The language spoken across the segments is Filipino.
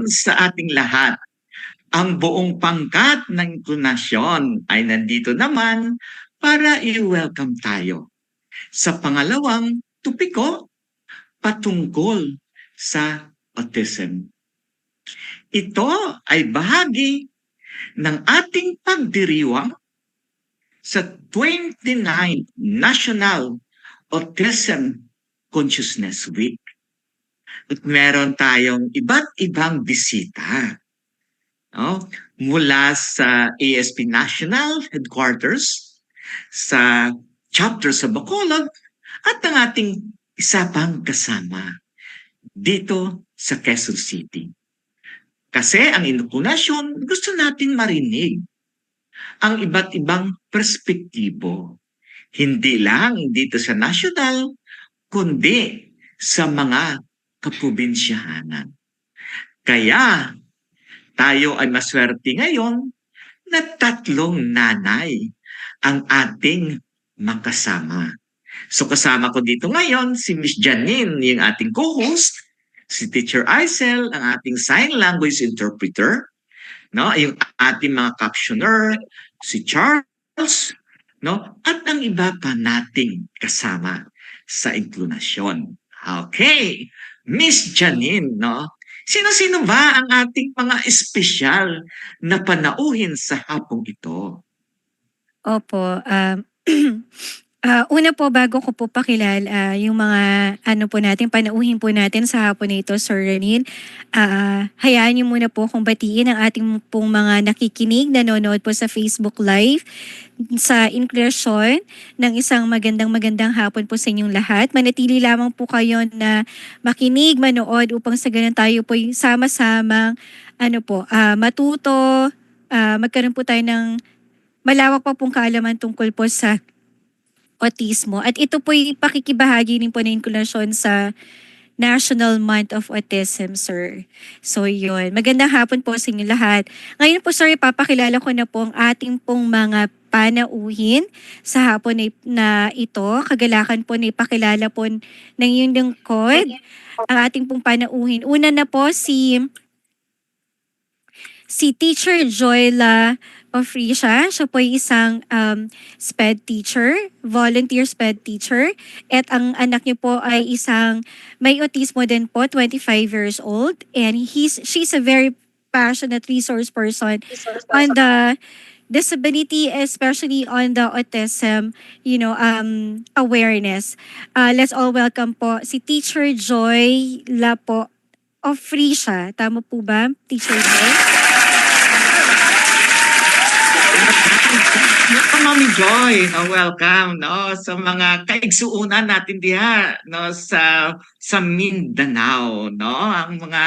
sa ating lahat. Ang buong pangkat ng inklinasyon ay nandito naman para i-welcome tayo sa pangalawang tupiko patungkol sa autism. Ito ay bahagi ng ating pagdiriwang sa 29th National Autism Consciousness Week. At meron tayong iba't ibang bisita, no? Mula sa ASP National Headquarters, sa chapter sa Bacolod, at ang ating isa pang kasama dito sa Quezon City. Kasi ang inukunasyon, gusto natin marinig ang iba't ibang perspektibo. Hindi lang dito sa national, kundi sa mga kaprobinsyahanan. Kaya tayo ay maswerte ngayon na tatlong nanay ang ating makasama. So kasama ko dito ngayon si Miss Janine, yung ating co-host, si Teacher Aisel, ang ating sign language interpreter, no, yung ating mga captioner, si Charles, no, at ang iba pa nating kasama sa inklinasyon. Okay, Miss Janine, no, sino-sino ba ang ating mga espesyal na panauhin sa hapong ito? Opo, una po bago ko po pakilala yung mga ano po natin, panauhin po natin sa hapon na ito, Sir Ranil. Hayaan niyo muna po akong batiin ang ating pong mga nakikinig, nanonood po sa Facebook Live sa inklusyon ng isang magandang hapon po sa inyong lahat. Manatili lamang po kayo na makinig, manood upang sa ganun tayo po sama-samang matuto, magkaroon po tayo ng malawak pa pong kaalaman tungkol po sa autismo. At ito po'y pakikibahagi din po ng inklusyon sa National Month of Autism, sir. So yun, magandang hapon po sa inyo lahat. Ngayon po, sir, ipapakilala ko na po ang ating pong mga panauhin sa hapon na ito. Kagalakan po na ipakilala po ng iyong lingkod ang ating pong panauhin. Una na po si Teacher Joyla Ofrisha. Siya po ay isang SPED teacher, volunteer SPED teacher. At ang anak niyo po ay isang may autismo din po, 25 years old. And she's a very passionate resource person on the disability, especially on the autism, awareness. Let's all welcome po si Teacher Joy Lapo Ofrisha. Tama po ba, Teacher Joy? Mami Joy, no, welcome, no, sa mga kaigsuunan natin diha, no, sa Mindanao, no, ang mga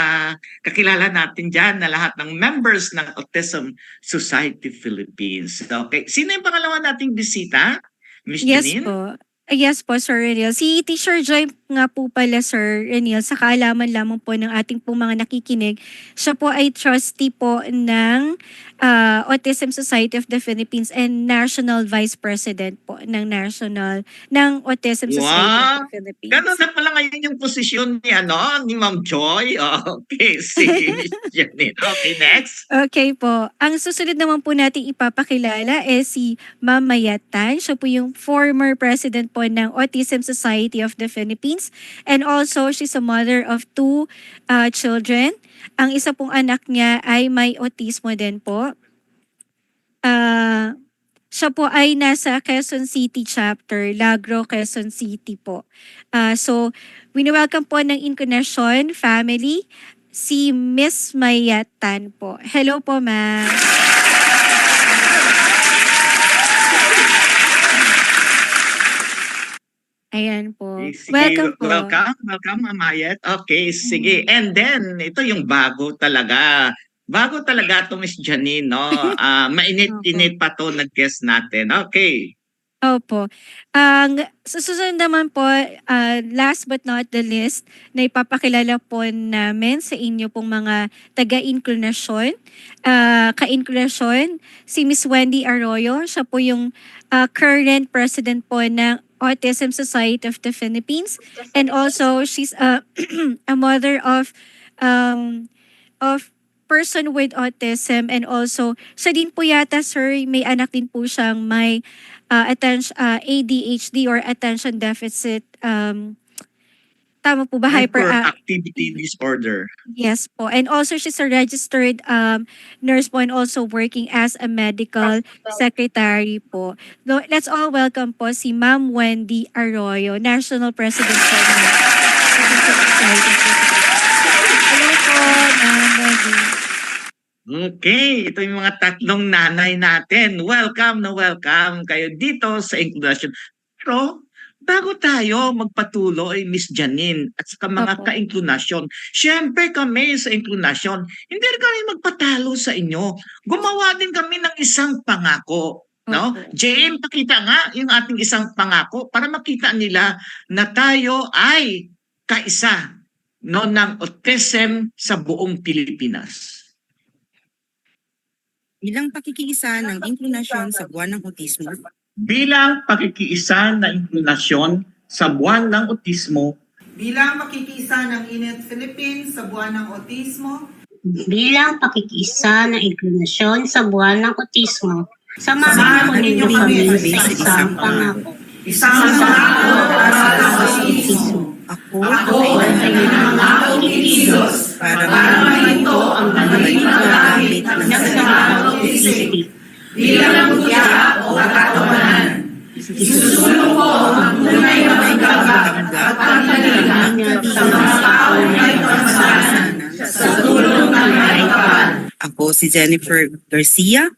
kakilala natin diyan na lahat ng members ng Autism Society Philippines. Okay, sino yung pangalawa nating bisita? Miss Yes Janine? po. Yes po, Sir Reniel. Si Teacher Joy nga po pala, Sir Reniel, sa kaalaman lamang po ng ating pong mga nakikinig, siya po ay trustee po ng Autism Society of the Philippines and National Vice President po ng Autism Society of the Philippines. Ganun na pala ngayon yung posisyon ni Ma'am Joy. Okay, sige, Miss Janine. Okay, next. Okay po. Ang susunod naman po natin ipapakilala si Ma'am Mayatan. Siya po yung former president po ng Autism Society of the Philippines. And also, she's a mother of 2 children. Ang isa pong anak niya ay may autismo din po. Siya po ay nasa Quezon City chapter, Lagro, Quezon City po. So, wini-welcome po ng Incarnation family si Miss Mayatan po. Hello po, ma'am. Ayan po. Sige, Welcome po. welcome, Ma'am Mayet. Okay, sige. And then, ito yung bago talaga. Bago talaga to, Miss Janine, no? Mainit-init pa to nag-guest natin. Okay. Opo. Ang susunod naman po, last but not the least, na ipapakilala po namin sa inyo pong mga taga-inklinasyon. Ka-inklinasyon, si Miss Wendy Arroyo. Siya po yung current president po ng Autism Society of the Philippines. And also, she's a mother of of person with autism, and also siya din po yata, sir, may anak din po siyang may ADHD or attention deficit, tama po ba? Hyperactivity disorder. Yes po. And also she's a registered nurse po, and also working as a medical secretary po. Let's all welcome po si Ma'am Wendy Arroyo, National President po ng Autism Society. Hello po, Ma'am Wendy. Okay, ito yung mga tatlong nanay natin. Welcome na welcome kayo dito sa Inclusion. Pero bago tayo magpatuloy, Miss Janine, at saka mga Opo. ka-inclinasyon, syempre kami sa inclinasyon, hindi rin kami magpatalo sa inyo. Gumawa din kami ng isang pangako. No? Opo. JM, pakita nga yung ating isang pangako para makita nila na tayo ay kaisa, no, ng autism sa buong Pilipinas. Bilang pakikiisa ng inklinasyon sa buwan ng autismo, Bilang pakikiisa na inklinasyon sa buwan ng autismo, Bilang pakikiisa ng Init Philippines sa buwan ng autismo, Bilang pakikiisa ng inklinasyon sa buwan ng autismo, samahan po ninyo kami sa isang pangako. isang pangako para sa autismo. ako Ako ay nanangako ni Jesus para mahinto ang maliit na gamit ng salitang autistic. Bilang mutya o katatawanan, isusulong ko ang tunay na paggagat at pagdalihan sa mga taong may kasasanan sa tulong ng may kapal. Ako si Jennifer Garcia,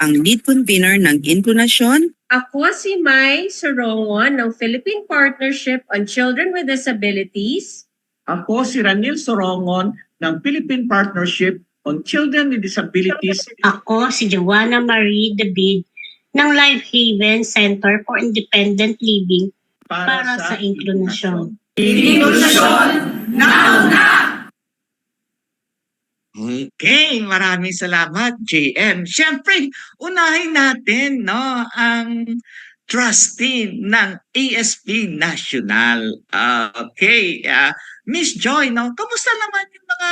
ang lead convener ng Inklinasyon. Ako si Mai Sorongon ng Philippine Partnership on Children with Disabilities. ako si Ranil Sorongon ng Philippine Partnership on Children with Disabilities. Ako si Joanna Marie David ng Life Haven Center for Independent Living para sa inklinasyon. Inklusyon na una! Okay, maraming salamat, JM. Siyempre, unahin natin, no, ang trustee ng ASP National. Okay, Miss Joy, no, kamusta naman yung mga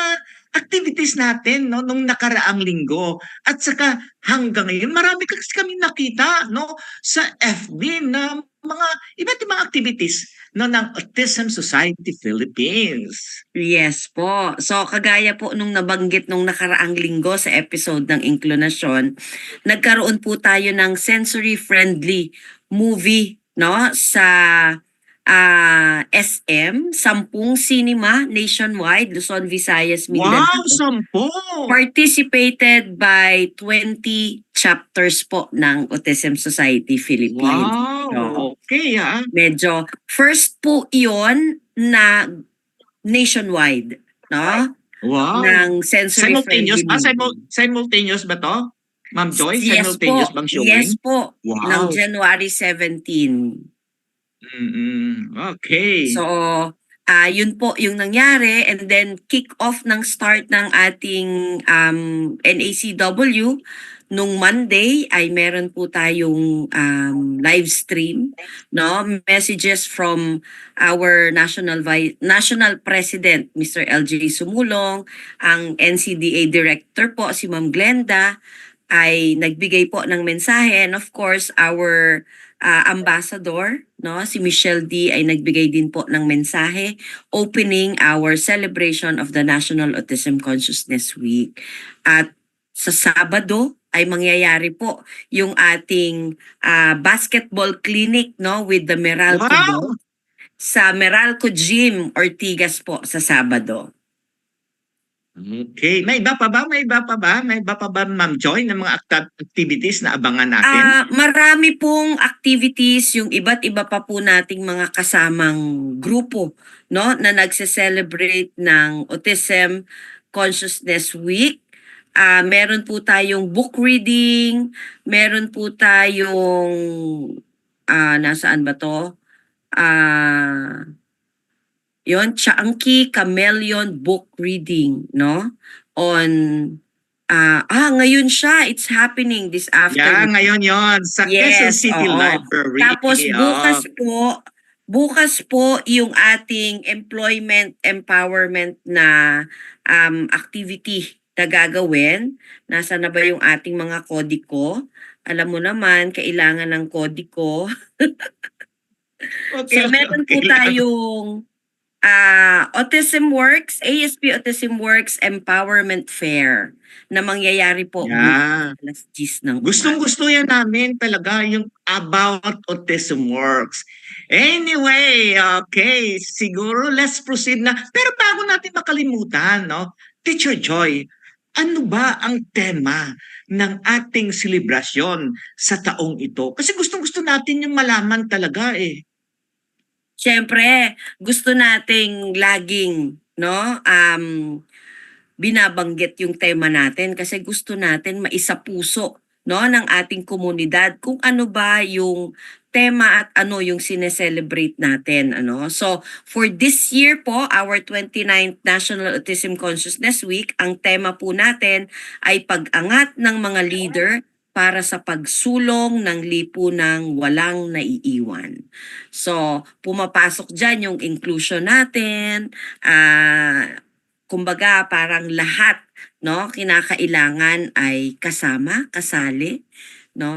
activities natin, no, nung nakaraang linggo? At saka hanggang ngayon, marami kasi kami nakita, no, sa FB na mga iba't ibang activities, no, ng Autism Society Philippines. Yes po. So kagaya po nung nabanggit nung nakaraang linggo sa episode ng Inklinasyon, nagkaroon po tayo ng sensory-friendly movie, no, sa SM, 10 cinema nationwide, Luzon, Visayas, Mindanao. Wow, 10! Participated by 20 chapters po ng Autism Society Philippines. Wow, Oo. okay Medyo first po iyon na nationwide, no? Wow. Ng sensory Simultaneous friendly ba? Simultaneous ba to? Ma'am Joy, Yes simultaneous po. bang showing? Yes po. Wow. Ng January 17. Okay. So, yun po yung nangyari, and then kick off ng start ng ating NACW nung Monday ay meron po tayong live stream, no, messages from our national president Mr. LJ Sumulong, ang NCDA director po si Ma'am Glenda ay nagbigay po ng mensahe, and of course our ambassador, no, si Michelle D ay nagbigay din po ng mensahe opening our celebration of the National Autism Consciousness Week. At sa Sabado ay mangyayari po yung ating basketball clinic, no, with the Meralco Wow! Ball sa Meralco Gym Ortigas po sa Sabado. Okay. May iba pa ba? May iba pa ba, Ma'am Joy, ng mga activities na abangan natin? Marami pong activities, yung iba't iba pa po nating mga kasamang grupo, no, na nagse-celebrate ng Autism Consciousness Week. Meron po tayong book reading, meron po tayong nasaan ba to? Yon, Chunky Chameleon book reading, no? On ngayon siya, it's happening this Yeah, afternoon. ngayon yon sa Quezon Yes, City oo. Library. Tapos bukas po Bukas po yung ating employment empowerment na activity na gagawin. Nasa na ba yung ating mga kodiko? Alam mo naman, kailangan ng kodiko. So meron po Okay lang. tayong Autism Works, ASP Autism Works Empowerment Fair na mangyayari po Yeah. alas 10 ng umaga. Gustong-gusto yan namin talaga yung about Autism Works. Anyway, okay, siguro let's proceed na. Pero bago natin makalimutan, no? Teacher Joy, ano ba ang tema ng ating selebrasyon sa taong ito? Kasi gustong-gusto natin yung malaman talaga eh. Siyempre, gusto nating laging binabanggit yung tema natin kasi gusto natin maisapuso ng ating komunidad kung ano ba yung tema at ano yung sineselebrate natin. So, for this year po, our 29th National Autism Consciousness Week, ang tema po natin ay pag-angat ng mga leader para sa pagsulong ng lipunang walang naiiwan. So, pumapasok dyan yung inclusion natin, kumbaga parang lahat kinakailangan ay kasama, kasali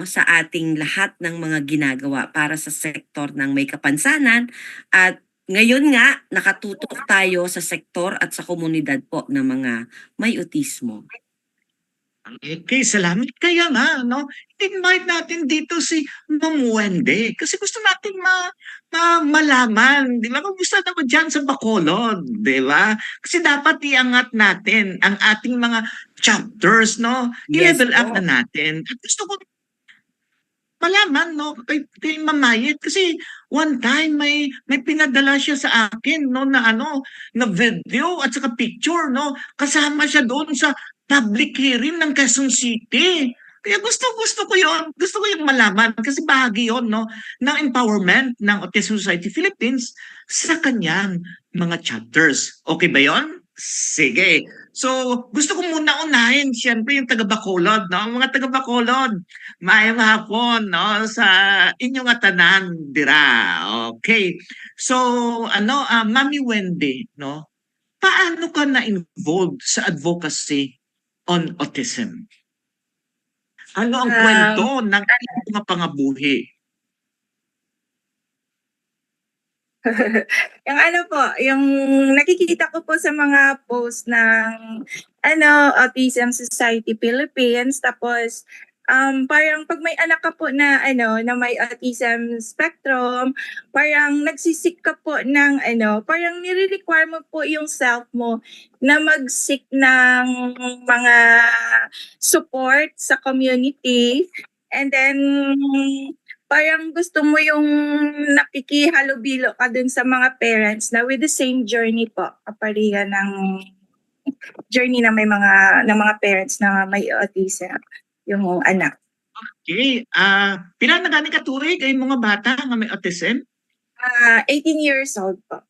sa ating lahat ng mga ginagawa para sa sektor ng may kapansanan at ngayon nga nakatutok tayo sa sektor at sa komunidad po ng mga may autismo. Okay, salamat. Kaya nga, no? Invite natin dito si Ma'am Wende kasi gusto natin malaman, di ba? Kung gusto naman dyan sa Bacolod, di ba? Kasi dapat iangat natin ang ating mga chapters, no? Yes I-level up po. na natin. At gusto ko malaman, no? Kay Ma'am Mayet kasi one time may pinadala siya sa akin, no? Na video at saka picture, no? Kasama siya doon sa public hearing ng Quezon City. Kaya gusto ko yon, gusto ko yung malaman kasi bahagi yon, no, ng empowerment ng Autism Society Philippines sa kanyang mga chapters. Okay ba yon? Sige. So, gusto ko muna unahin siyempre yung taga Bacolod, no? Mga taga Bacolod, maayong hapon, no, sa inyong atanan dira. Okay. So, Mami Wendy, no? Paano ka na-involved sa advocacy on autism? Ano ang kwento ng mga pangabuhi? Yung nakikita ko po sa mga post ng Autism Society Philippines, tapos parang pag may anak ka po na na may autism spectrum, parang nagsisik ka po ng parang nire-require mo po yung self mo na mag-seek ng mga support sa community, and then parang gusto mo yung nakikihalubilo ka dun sa mga parents na with the same journey po, kaparihan ng journey na may mga parents na may autism yung anak. Okay. Pila na gani katuig ay mga bata nga may autism? 18 years old po.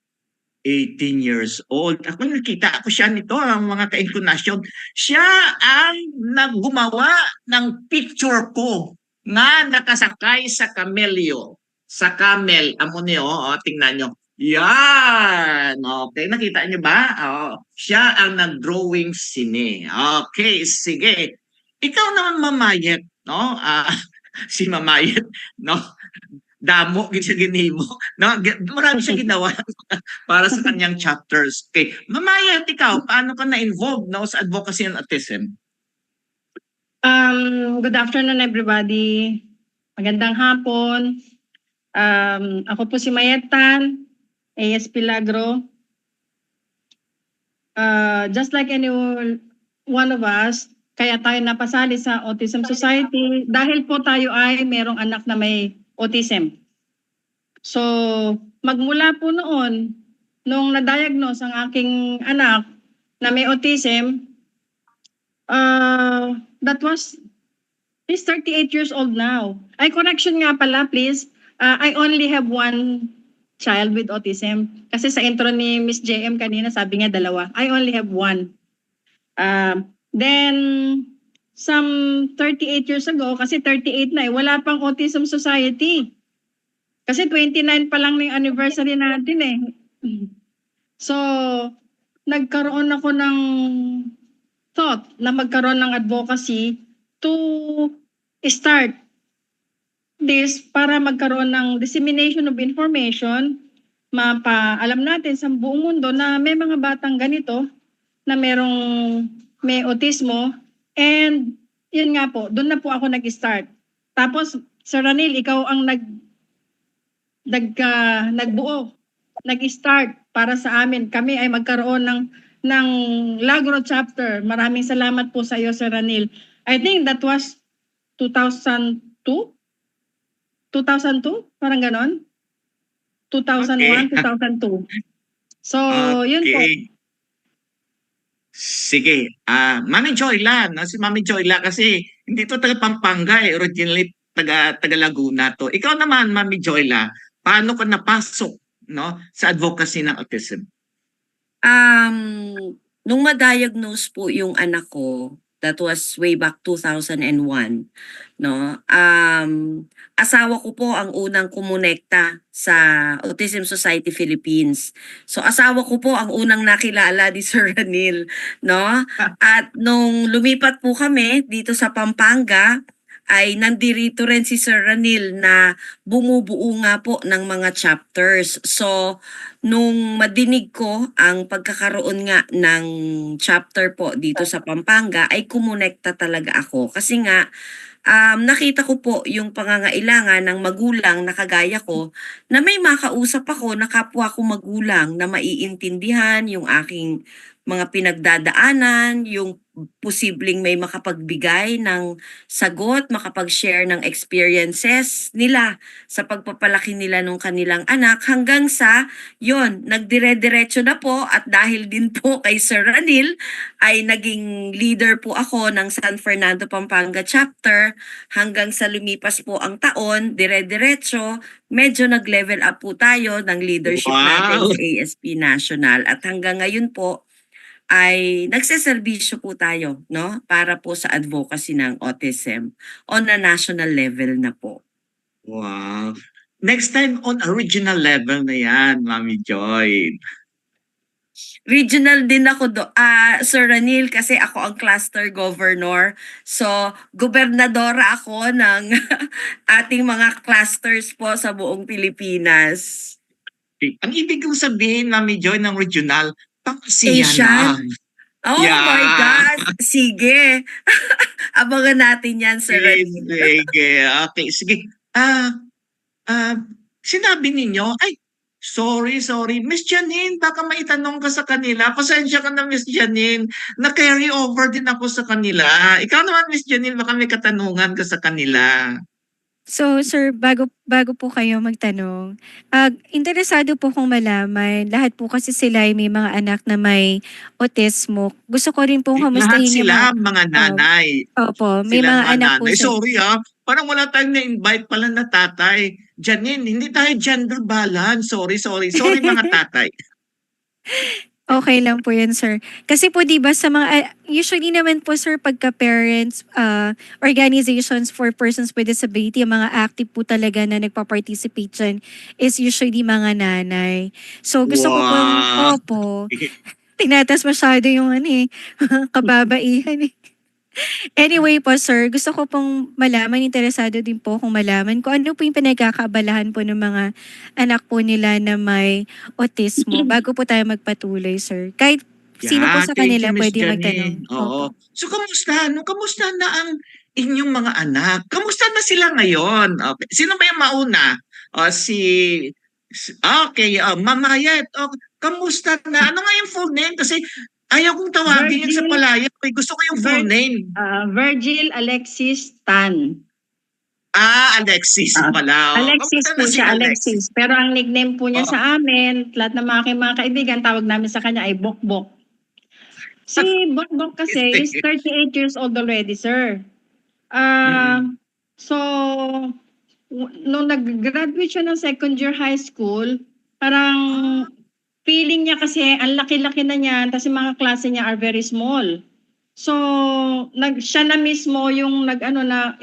18 years old. Ako nakita ko siya nito, ang mga ka-incarnation. Siya ang naggumawa ng picture ko nga nakasakay sa camelio. Sa camel. Amo niyo, tingnan nyo. Yan! Okay, nakita niyo ba? Siya ang nag-drawing sine. Okay, sige. Ikaw naman, Mamayet, no? Si Mamayet, no? Damo, siya ginimo. No? Marami siya ginawa para sa kanyang chapters. Okay. Mamayet, ikaw, paano ka na-involved sa advocacy on autism? Good afternoon everybody. Magandang hapon. Ako po si Mayetan, ASP Lagro. Just like any one of us, kaya tayo napasali sa Autism Society dahil po tayo ay merong anak na may autism. So, magmula po noon, nung na-diagnose ang aking anak na may autism, that was, he's 38 years old now. Ay, correction nga pala, please. I only have one child with autism. Kasi sa intro ni Miss JM kanina, sabi niya dalawa. I only have one. Then, some 38 years ago, kasi 38 na wala pang Autism Society. Kasi 29 pa lang ng anniversary natin eh. So, nagkaroon ako ng thought na magkaroon ng advocacy to start this para magkaroon ng dissemination of information, mapaalam natin sa buong mundo na may mga batang ganito na may autismo, and yun nga po, doon na po ako nag-start. Tapos, Sir Ranil, ikaw ang nagbuo, nag-start para sa amin. Kami ay magkaroon ng Lagro chapter. Maraming salamat po sa iyo, Sir Ranil. I think that was 2002? 2002? Parang ganon? 2001, Okay. 2002. So, yun po. Okay. Sige. Mami Joyla, no? Si Mami Joyla kasi hindi to taga Pampanga eh. Originally taga Laguna to. Ikaw naman, Mami Joyla, paano ka napasok, no, sa advocacy ng autism? Nung ma-diagnose po yung anak ko, that was way back 2001, no? Asawa ko po ang unang kumonekta sa Autism Society Philippines. So asawa ko po ang unang nakilala ni Sir Ranil, no? At nung lumipat po kami dito sa Pampanga, ay nandirito rin si Sir Ranil na bumubuo nga po ng mga chapters. So, nung madinig ko ang pagkakaroon nga ng chapter po dito sa Pampanga, ay kumonekta talaga ako. Kasi nga, nakita ko po yung pangangailangan ng magulang na kagaya ko na may makausap ako na kapwa ko magulang na maiintindihan yung aking mga pinagdadaanan, yung posibleng may makapagbigay ng sagot, makapag-share ng experiences nila sa pagpapalaki nila nung kanilang anak hanggang sa yon nagdire-diretso na po at dahil din po kay Sir Ranil ay naging leader po ako ng San Fernando Pampanga chapter hanggang sa lumipas po ang taon, dire-diretso, medyo nag-level up po tayo ng leadership natin Wow! sa ASP National at hanggang ngayon po ay nagseserbisyo po tayo, no, para po sa advocacy ng autism on a national level na po. Wow. Next time on a regional level na yan, Mami Joy. Regional din ako Sir Ranil, kasi ako ang cluster governor. So, gobernadora ako ng ating mga clusters po sa buong Pilipinas. Ang ibig kong sabihin, Mami Joy, ng regional, pang-Asia Asian? na. Oh Yeah. my gosh! Sige. Abangan natin yan, Sir Ranil. Sige, okay, sige. Sinabi ninyo, ay, sorry, Miss Janine, baka maitanong ka sa kanila. Pasensya ka na, Miss Janine. Na-carry over din ako sa kanila. Ikaw naman, Miss Janine, baka may katanungan ka sa kanila. So, sir, bago po kayo magtanong, interesado po kong malaman, lahat po kasi sila ay may mga anak na may autismo. Gusto ko rin pong Lahat kamustahin yung sila, mga nanay. Opo, may Sila mga anak po nanay. sila. Sorry parang wala tayong na-invite pala na tatay. Janine, hindi tayo gender balance. Sorry. Sorry mga tatay. Okay lang po yan, sir. Kasi po, di ba, sa mga, usually naman po, sir, pagka parents, organizations for persons with disability, yung mga active po talaga na nagpa-participate dyan is usually mga nanay. So, gusto ko pong, Wow. opo, tinatas masyado yung kababaihan eh. Anyway po, sir, gusto ko pong malaman, interesado din po kung malaman kung ano po yung pinagkakaabalahan po ng mga anak po nila na may autismo bago po tayo magpatuloy, sir. Kahit sino po sa Thank kanila you, Miss pwede magtanong. Janine. Oo. So, kamusta? Kamusta na ang inyong mga anak? Kamusta na sila ngayon? Okay. Sino ba yung mauna? Okay, Mamayet. Kamusta na? Ano nga yung full name? Kasi ayaw kong tawagin yun sa Virgil. palaya. Gusto ko yung full name. Virgil Alexis Tan. Alexis pala. Alexis Kamusta po na si siya, Alex? Alexis. Pero ang nickname po niya Oo. sa amin, lahat ng mga kaibigan, tawag namin sa kanya ay Bokbok. Si Bokbok kasi is 38 years old already, sir. So, nung nag-graduate siya ng second year high school, parang feeling niya kasi ang laki-laki na niya, tapos yung mga klase niya are very small. So, siya na mismo yung na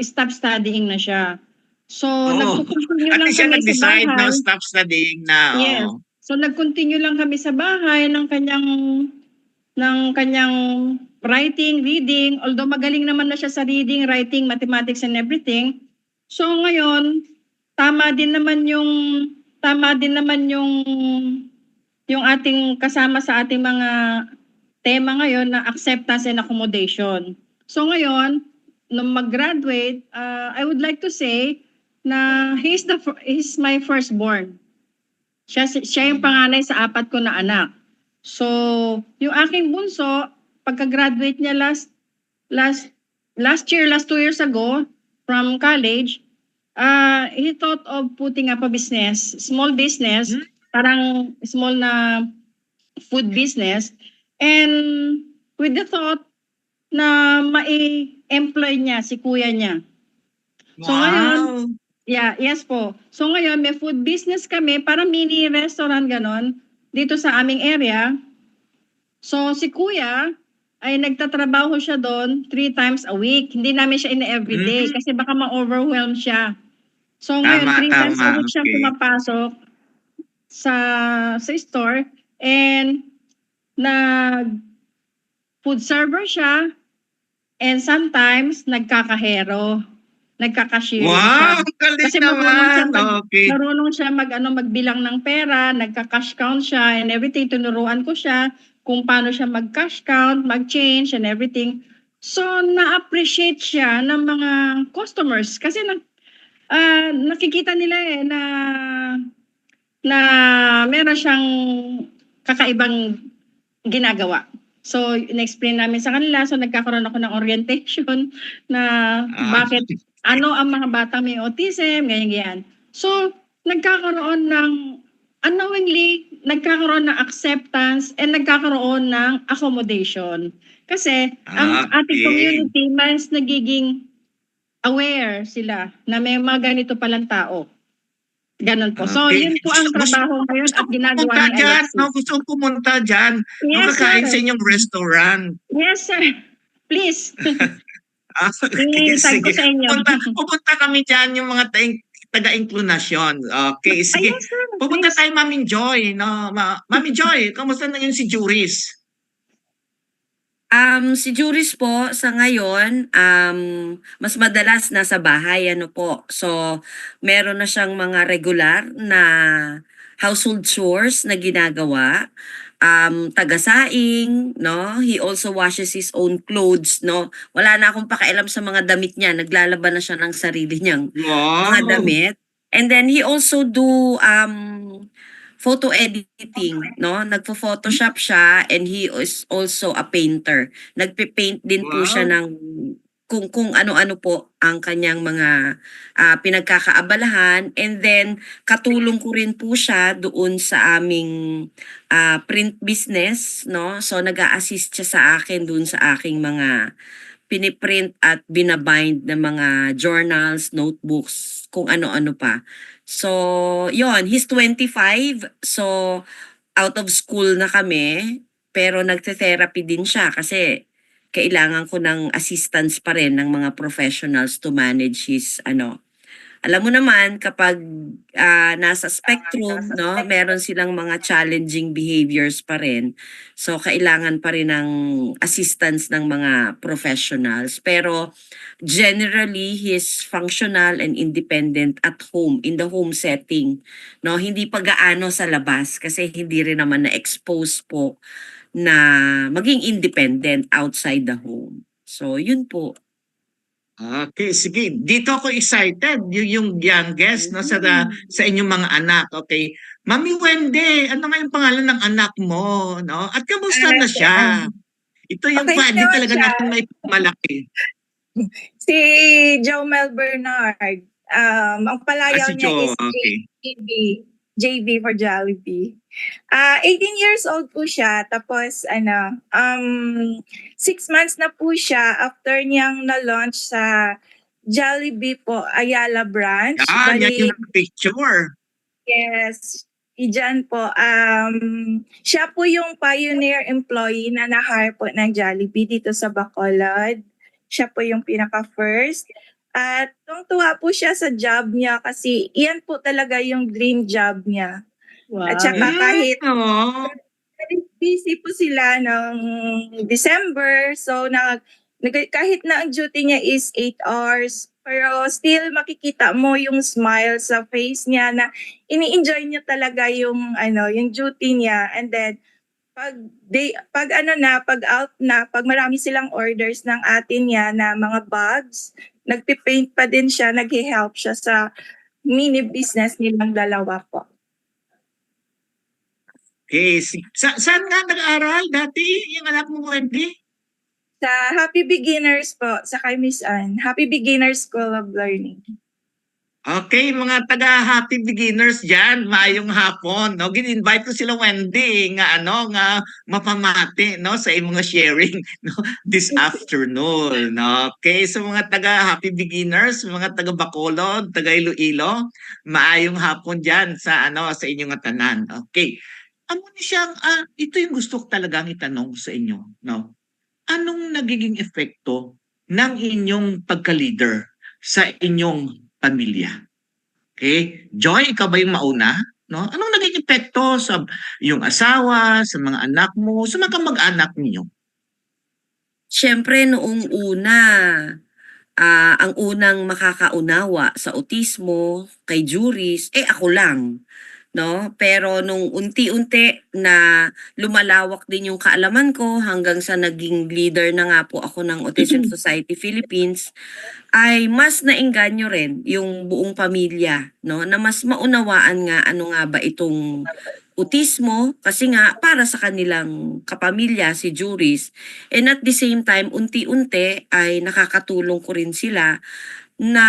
stop studying na siya. So, Oo. nagko-continue At lang least siya kami sa nag-decide bahay. na stop studying na. Yes. Oo. So, nag-continue lang kami sa bahay ng kanyang writing, reading. Although magaling naman na siya sa reading, writing, mathematics, and everything. So, ngayon, tama din naman yung ating kasama sa ating mga tema ngayon na acceptance and accommodation. So ngayon, nung mag-graduate, I would like to say na he's my firstborn. Siya yung panganay sa 4 ko na anak. So, yung aking bunso, pagka-graduate niya last 2 years ago from college, he thought of putting up a business, small business, parang small na food business, and with the thought na mai-employ niya si kuya niya. So ngayon, yes po. So ngayon, may food business kami, parang mini restaurant ganon, dito sa aming area. So si kuya ay nagtatrabaho siya doon 3 times a week. Hindi namin siya everyday kasi baka ma-overwhelm siya. So ngayon, Tama, 3 times a tama. week siyang Okay. pumapasok sa store, and nag food server siya, and sometimes nagkakahero, nagkakashirin siya. Wow, ang galing Kasi marunong naman. Okay. siya magbilang ng pera, nagka-cash count siya and everything. Tinuruan ko siya kung paano siya mag-cash count, mag-change and everything. So, na-appreciate siya ng mga customers kasi nakikita nila na meron siyang kakaibang ginagawa. So, in-explain namin sa kanila. So, nagkakaroon ako ng orientation na bakit, ano ang mga batang may autism, ganyan. So, unknowingly, nagkakaroon ng acceptance and nagkakaroon ng accommodation. Kasi, ang ating Okay. community, mas nagiging aware sila na may mga ganito palang tao. Ganon po. So, Okay. yun po ang trabaho ngayon at ginagawa Pumunta ng dyan. Alexis. No? Gusto kong pumunta dyan. Yes, Makakain sir. sa inyong restaurant. Yes, sir. Please. Sige, I-tag ko sige. sa inyo. Pupunta kami dyan yung mga taga-inclination. Okay, sige. Yes, sir. Pupunta Please. tayo, Mami Joy. No? Mami Joy, kamusta na yun si Juris? Si Juris po sa ngayon, mas madalas nasa bahay, ano po. So, meron na siyang mga regular na household chores na ginagawa. Tagasaing, no? He also washes his own clothes, no? Wala na akong pakialam sa mga damit niya. Naglalaban na siya ng sarili niyang mga Wow. damit. And then he also do photo editing, no? Nagpo-photoshop siya, and he is also a painter. Nagpe-paint din po siya ng kung ano-ano po ang kanyang mga pinagkakaabalahan, and then katulong ko rin po siya doon sa aming print business, no? So nag-a-assist siya sa akin doon sa aking mga piniprint at binabind ng mga journals, notebooks, kung ano-ano pa. So, yon, he's 25. So, out of school na kami, pero nagte-therapy din siya kasi kailangan ko ng assistance pa rin ng mga professionals to manage his alam mo naman kapag nasa spectrum, no, meron silang mga challenging behaviors pa rin. So kailangan pa rin ng assistance ng mga professionals. Pero generally he's functional and independent at home, in the home setting. No, hindi pa gaano sa labas kasi hindi rin naman na-expose po na maging independent outside the home. So yun po. Okay, sige. Dito ako excited. Yung youngest no, sa inyong mga anak. Okay. Mami Wendy, ano nga yung pangalan ng anak mo? No? At kamusta na siya? Ito yung Okay pwede naman talaga siya. natin may malaki. Si Jomel Bernard. Ang palayaw Si niya Jo. is Okay. JB for Jollibee. 18 years old po siya. Tapos 6 months na po siya after niyang na-launch sa Jollibee po, Ayala branch. Yan yung picture. Yes. Diyan po. Siya po yung pioneer employee na na-hire po ng Jollibee dito sa Bacolod. Siya po yung pinaka-first. At tuwang-tuwa po siya sa job niya kasi iyan po talaga yung dream job niya. At saka kahit Oo. busy po sila ng December, so kahit na ang duty niya is 8 hours, pero still makikita mo yung smile sa face niya na ini-enjoy niya talaga yung duty niya. And then pag out na, pag marami silang orders ng atin niya na mga bags, nagpipaint pa din siya, naghe-help siya sa mini business nilang dalawa po. Okay. Saan nga nag-aral dati yung anak mo, Wendy? Sa Happy Beginners po, sa kay Miss Anne, Happy Beginners School of Learning. Okay, mga taga-happy beginners dyan, maayong hapon. No? Gin-invite ko sila, Wendy, nga mapamati no, sa imong sharing no, this afternoon. No? Okay, so mga taga-happy beginners, mga taga-Bacolod, taga-Iloilo, maayong hapon dyan sa inyong tanan. Okay. Amo ni siyang, ito yung gusto ko talagang itanong sa inyo. No? Anong nagiging epekto ng inyong pagka-leader sa inyong pamilya? Okay? Joy, ikaw ba yung mauna? No? Anong naging epekto sa iyong asawa, sa mga anak mo, sa mga kamag-anak niyo? Siyempre noong una, ang unang makakaunawa sa autismo kay Juris, ako lang. No? Pero nung unti-unti na lumalawak din yung kaalaman ko hanggang sa naging leader na nga po ako ng Autism Society Philippines, ay mas naengganyo rin yung buong pamilya, no? Na mas maunawaan nga ano nga ba itong autismo kasi nga para sa kanilang kapamilya si Juris, and at the same time unti-unti ay nakakatulong ko rin sila na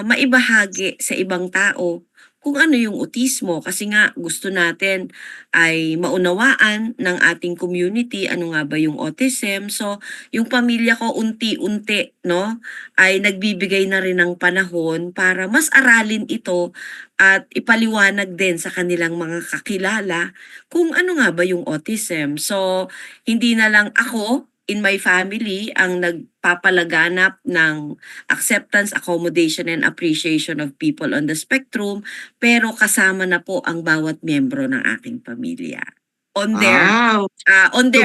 maibahagi sa ibang tao kung ano yung autismo kasi nga gusto natin ay maunawaan ng ating community ano nga ba yung autism. So yung pamilya ko unti-unti no ay nagbibigay na rin ng panahon para mas aralin ito at ipaliwanag din sa kanilang mga kakilala kung ano nga ba yung autism. So hindi na lang ako in my family ang nagpapalaganap ng acceptance, accommodation, and appreciation of people on the spectrum, pero kasama na po ang bawat miyembro ng aking pamilya. On their, So,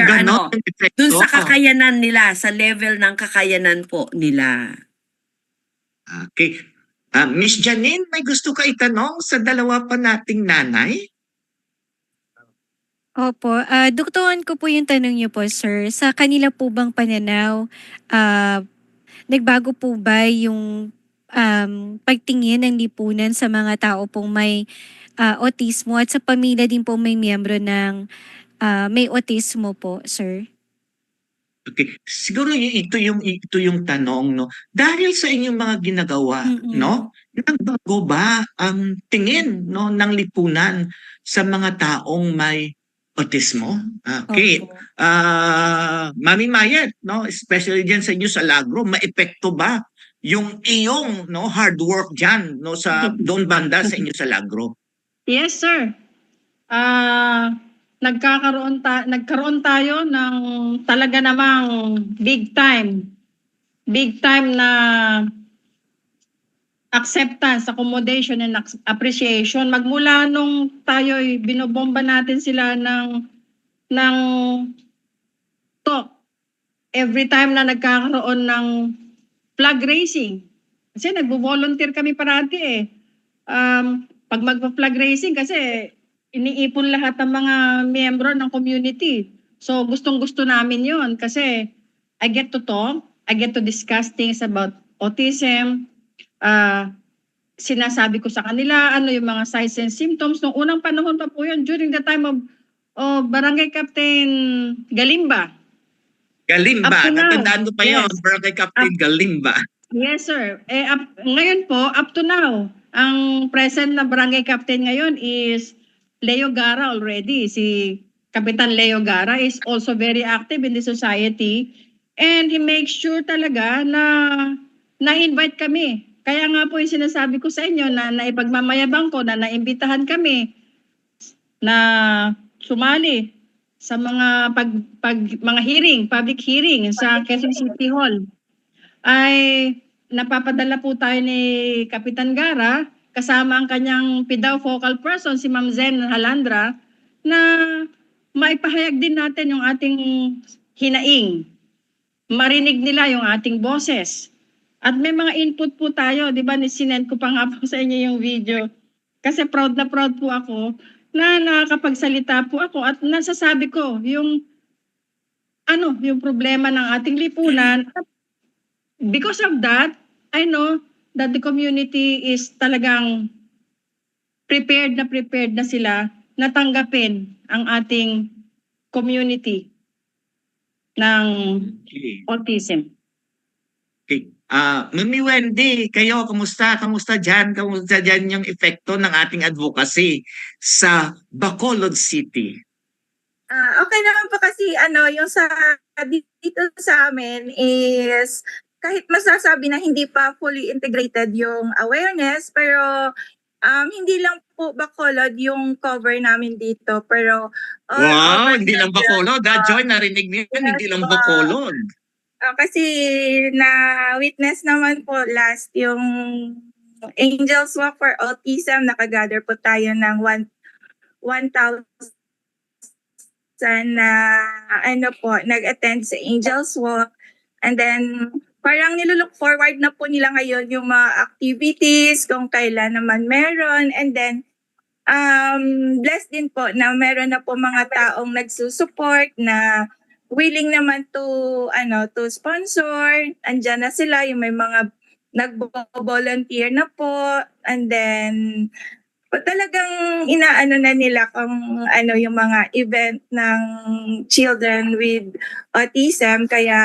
ganon ang epekto. dun sa kakayanan nila, sa level ng kakayanan po nila. Okay. Miss Janine, may gusto ka itanong sa dalawa pa nating nanay? Opo, dugtungan ko po yung tanong niyo po, sir. Sa kanila po bang pananaw, nagbago po ba yung pagtingin ng lipunan sa mga tao pong may autismo at sa pamilya din po may miyembro ng may autismo po, sir? Okay. Siguro ito yung tanong no. Dahil sa inyong mga ginagawa, no? Nagbago ba ang tingin no ng lipunan sa mga taong may autismo? Okay. Opo. Mami Mayet, no, especially diyan sa inyo sa Lagro, maepekto ba yung iyong no hard work diyan no sa doon banda sa inyo sa Lagro? Yes, sir. Nagkaroon tayo ng talaga namang big time na acceptance, accommodation, and appreciation. Magmula nung tayo'y binobomba natin sila ng talk every time na nagkakaroon ng flag raising. Kasi nagbo-volunteer kami parati eh. Pag magpa-flag raising kasi iniipon lahat ng mga miyembro ng community. So gustong-gusto namin yon kasi I get to talk, I get to discuss things about autism. Sinasabi ko sa kanila ano yung mga signs and symptoms. Nung unang panahon pa po yun, during the time of Barangay Captain Galimba. Galimba, natandaan ko pa yun, Barangay Captain Galimba. Yes, sir. Ngayon po, up to now, ang present na barangay captain ngayon is Leo Gara already. Si Kapitan Leo Gara is also very active in the society and he makes sure talaga na na-invite kami. Kaya nga po yung sinasabi ko sa inyo na naipagmamayabang ko na naimbitahan kami na sumali sa mga mga hearing, public hearing sa Quezon City Hall. Ay napapadala po tayo ni Kapitan Gara kasama ang kanyang PIDAW focal person si Ma'am Zen Halandra na maipahayag din natin yung ating hinaing. Marinig nila yung ating boses. At may mga input po tayo, di ba? Sinend ko pa nga po sa inyo yung video. Kasi proud na proud po ako na nakakapagsalita po ako at nasasabi ko yung yung problema ng ating lipunan. At because of that, I know that the community is talagang prepared na sila na tanggapin ang ating community ng Okay. autism. Okay. Mami Wendy, kayo, kamusta? Kamusta dyan? Kamusta dyan yung epekto ng ating advocacy sa Bacolod City? Okay naman po kasi yung dito sa amin is kahit masasabi na hindi pa fully integrated yung awareness, pero hindi lang po Bacolod yung cover namin dito, pero Wow, over hindi lang the- Bacolod. Joy, narinig niyo yan, hindi lang Bacolod. kasi na-witness naman po last yung Angels Walk for Autism, nakagather po tayo ng 1,000 na nag-attend sa Angels Walk. And then, parang nilook forward na po nila ngayon yung mga activities kung kailan naman meron. And then, blessed din po na meron na po mga taong nagsusupport na willing naman to sponsor. Andyan na sila, yung may mga nag-volunteer na po. And then, talagang inaano na nila kung yung mga event ng children with autism, kaya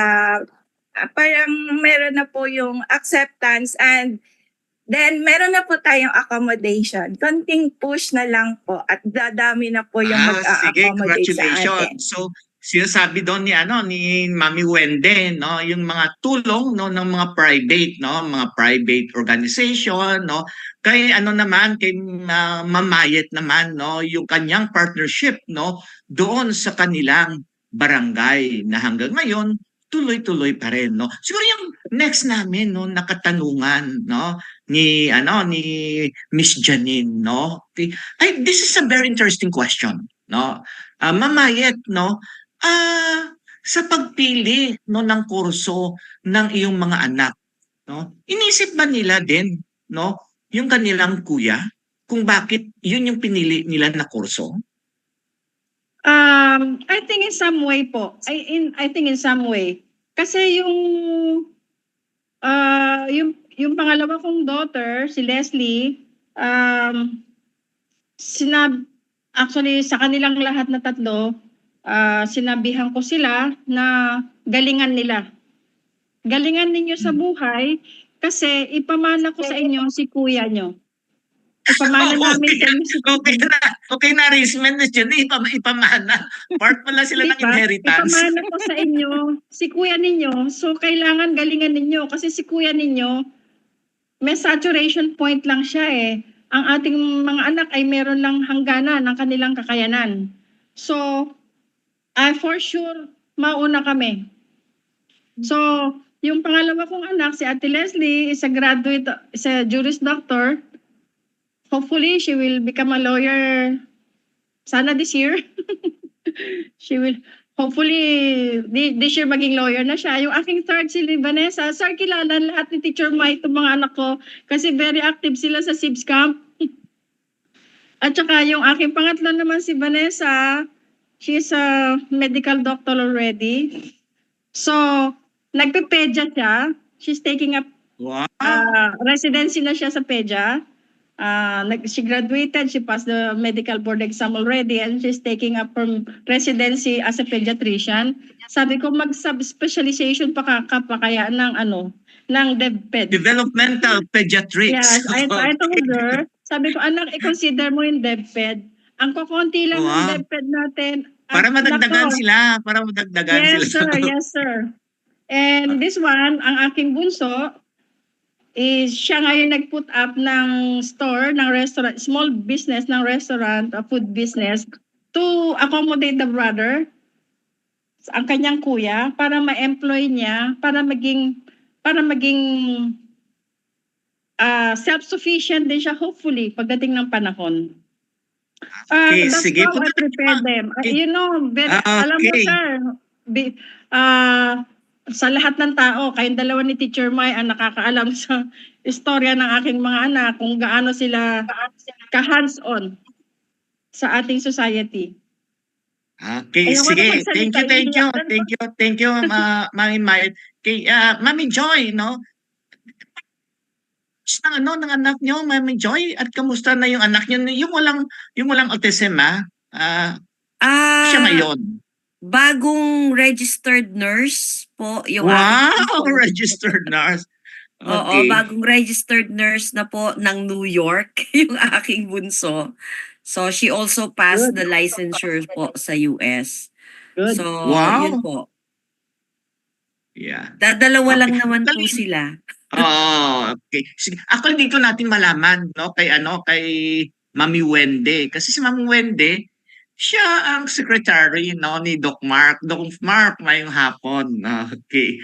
parang meron na po yung acceptance, and then meron na po tayong accommodation. Konting push na lang po at dadami na po yung Sige, mag-accommodate sa atin. congratulations. So, sinasabi doon ni Mami Wende, no, yung mga tulong ng mga private organization, no, kay kay Mamayet naman, no, yung kanyang partnership, no, doon sa kanilang barangay na hanggang ngayon tuloy-tuloy pa rin, no. Siguro yung next namin, no, nakatanungan, no, ni Miss Janine, no. This is a very interesting question, no. Mamayet, no, sa pagpili, no, ng kurso ng iyong mga anak, no, inisip ba nila din, no, yung kanilang kuya kung bakit yun yung pinili nila na kurso? I think in some way po. I think in some way. Kasi yung pangalawa kong daughter, si Leslie, actually sa kanilang lahat na tatlo, sinabihan ko sila na galingan nila. Galingan ninyo sa buhay kasi ipamana ko sa inyo si kuya nyo. Ipamana namin sa inyo si kuya. Okay na, arrangement na dyan, ipamana. Part pala sila ng Diba? inheritance. Ipamana ko sa inyo si kuya ninyo. So, kailangan galingan ninyo. Kasi si kuya ninyo, may saturation point lang siya eh. Ang ating mga anak ay meron lang hangganan ng kanilang kakayanan. So, for sure, mauna kami. So, yung pangalawa kong anak, si Ate Leslie, is a graduate, is a Juris Doctor. Hopefully, she will become a lawyer sana this year. She will, hopefully, this year maging lawyer na siya. Yung aking third, si Vanessa. Sir, kilala lahat ni Teacher Mike, itong mga anak ko. Kasi very active sila sa SIBS camp. At saka yung aking pangatlo naman si Vanessa, she's a medical doctor already. So, nagpe-pedya siya. She's taking up Wow. residency na siya sa pedya. She graduated, she passed the medical board exam already, and she's taking up her residency as a pediatrician. Sabi ko, mag-subspecialization pa kaya ng DepEd. Developmental pediatrics. Yes, I told her, sabi ko, anak, i-consider mo yung DepEd. Ang kukunti lang ng Wow. DepEd natin. Para madagdagan Nako. sila. Para madagdagan Yes, sila. sir. Yes, sir. And this one, ang aking bunso, is siya ngayon nag-put up ng store, ng restaurant, small business ng restaurant, food business, to accommodate the brother, ang kanyang kuya, para ma-employ niya, para maging self-sufficient din siya hopefully pagdating ng panahon. Okay, That's sige. how I prepare them. Okay. Alam mo Okay. sir, sa lahat ng tao, kayong dalawa ni Teacher Mai ang nakakaalam sa istorya ng aking mga anak kung gaano sila ka-hands-on sa ating society. Okay, Ayoko sige. na magsalita, Thank you, Mami Mai. Okay, Mami Joy, no? Ng anak niyo, Mami Joy, at kamusta na yung anak niyo, yung walang autism, siya Ah, ngayon. bagong registered nurse po yung Wow, aking bunso. registered nurse. Oo, Okay. bagong registered nurse na po ng New York yung aking bunso. So she also passed the licensure po sa US. Good. So Wow. yun po. Yeah. Dalawa lang Okay. naman po sila. Oh, okay. Sige. Ako dito natin malaman, no, kay Mami Wende. Kasi si Mami Wende, siya ang secretary, no, ni Doc Mark. Doc Mark, ngayong hapon. Okay.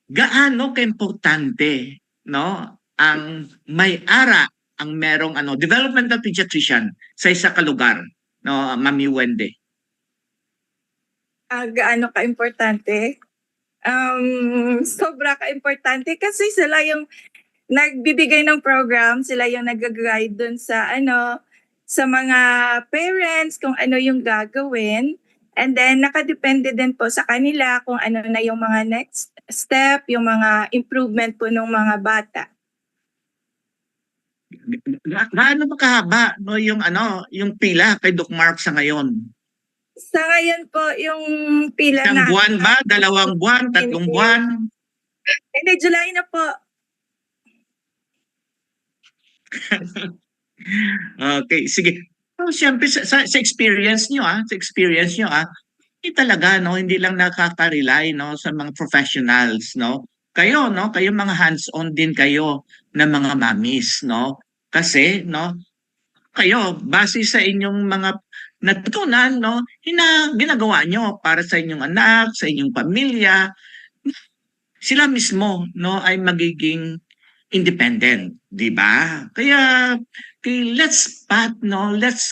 Gaano kaimportante, no, ang may-ara, ang merong developmental pediatrician sa isa ka lugar, no, Mami Wende? Gaano ka-importante? Sobra ka-importante kasi sila yung nagbibigay ng program, sila yung nag-guide dun sa sa mga parents kung ano yung gagawin. And then nakadepende din po sa kanila kung ano na yung mga next step, yung mga improvement po ng mga bata. Gaano ba kahaba, no, yung pila kay Doc Mark sa ngayon? Sa ngayon po, yung pila Isang na... buwan ba? 2 buwan? 3 buwan? Hindi, July na po. Okay, sige. Siyempre, sa experience nyo, hindi talaga, no, hindi lang nakaka-rely, no, sa mga professionals, no. Kayo, no, kayo mga hands-on din kayo na mga mamis, no. Kasi, no, kayo, base sa inyong mga natutunan, no, ginagawa nyo para sa inyong anak, sa inyong pamilya, sila mismo, no, ay magiging independent, di ba? Kaya let's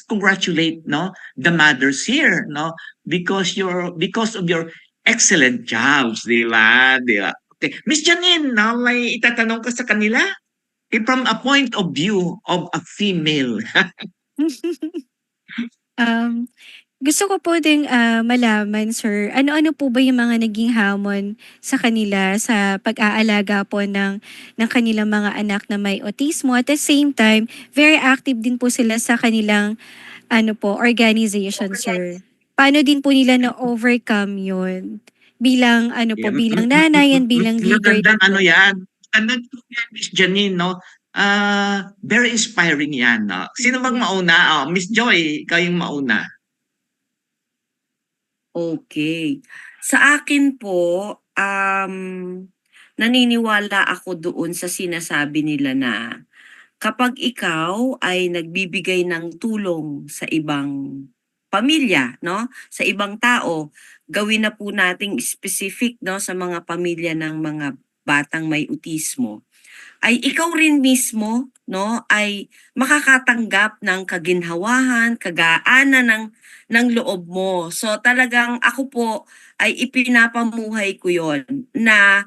congratulate, no, the mothers here, no, because of your excellent jobs, di ba? Di ba? Okay. Miss Janine, no, may itatanong ka sa kanila? From a point of view of a female. Gusto ko po ding malaman, sir, ano-ano po ba yung mga naging hamon sa kanila sa pag-aalaga po ng kanilang mga anak na may autismo? At the same time, very active din po sila sa kanilang organization, sir. Paano din po nila na-overcome yun? Bilang bilang nanay and bilang leader din Magandang po. yan. Miss Janine, no? Very inspiring yan, no? Sino bang mauna? Miss Joy, ikaw yung mauna. Okay. Sa akin po, naniniwala ako doon sa sinasabi nila na kapag ikaw ay nagbibigay ng tulong sa ibang pamilya, no? Sa ibang tao, gawin na po nating specific, no, sa mga pamilya ng mga batang may autismo, ay ikaw rin mismo, no, ay makakatanggap ng kaginhawahan, kagaanan ng loob mo. So talagang ako po ay ipinapamuhay ko yon na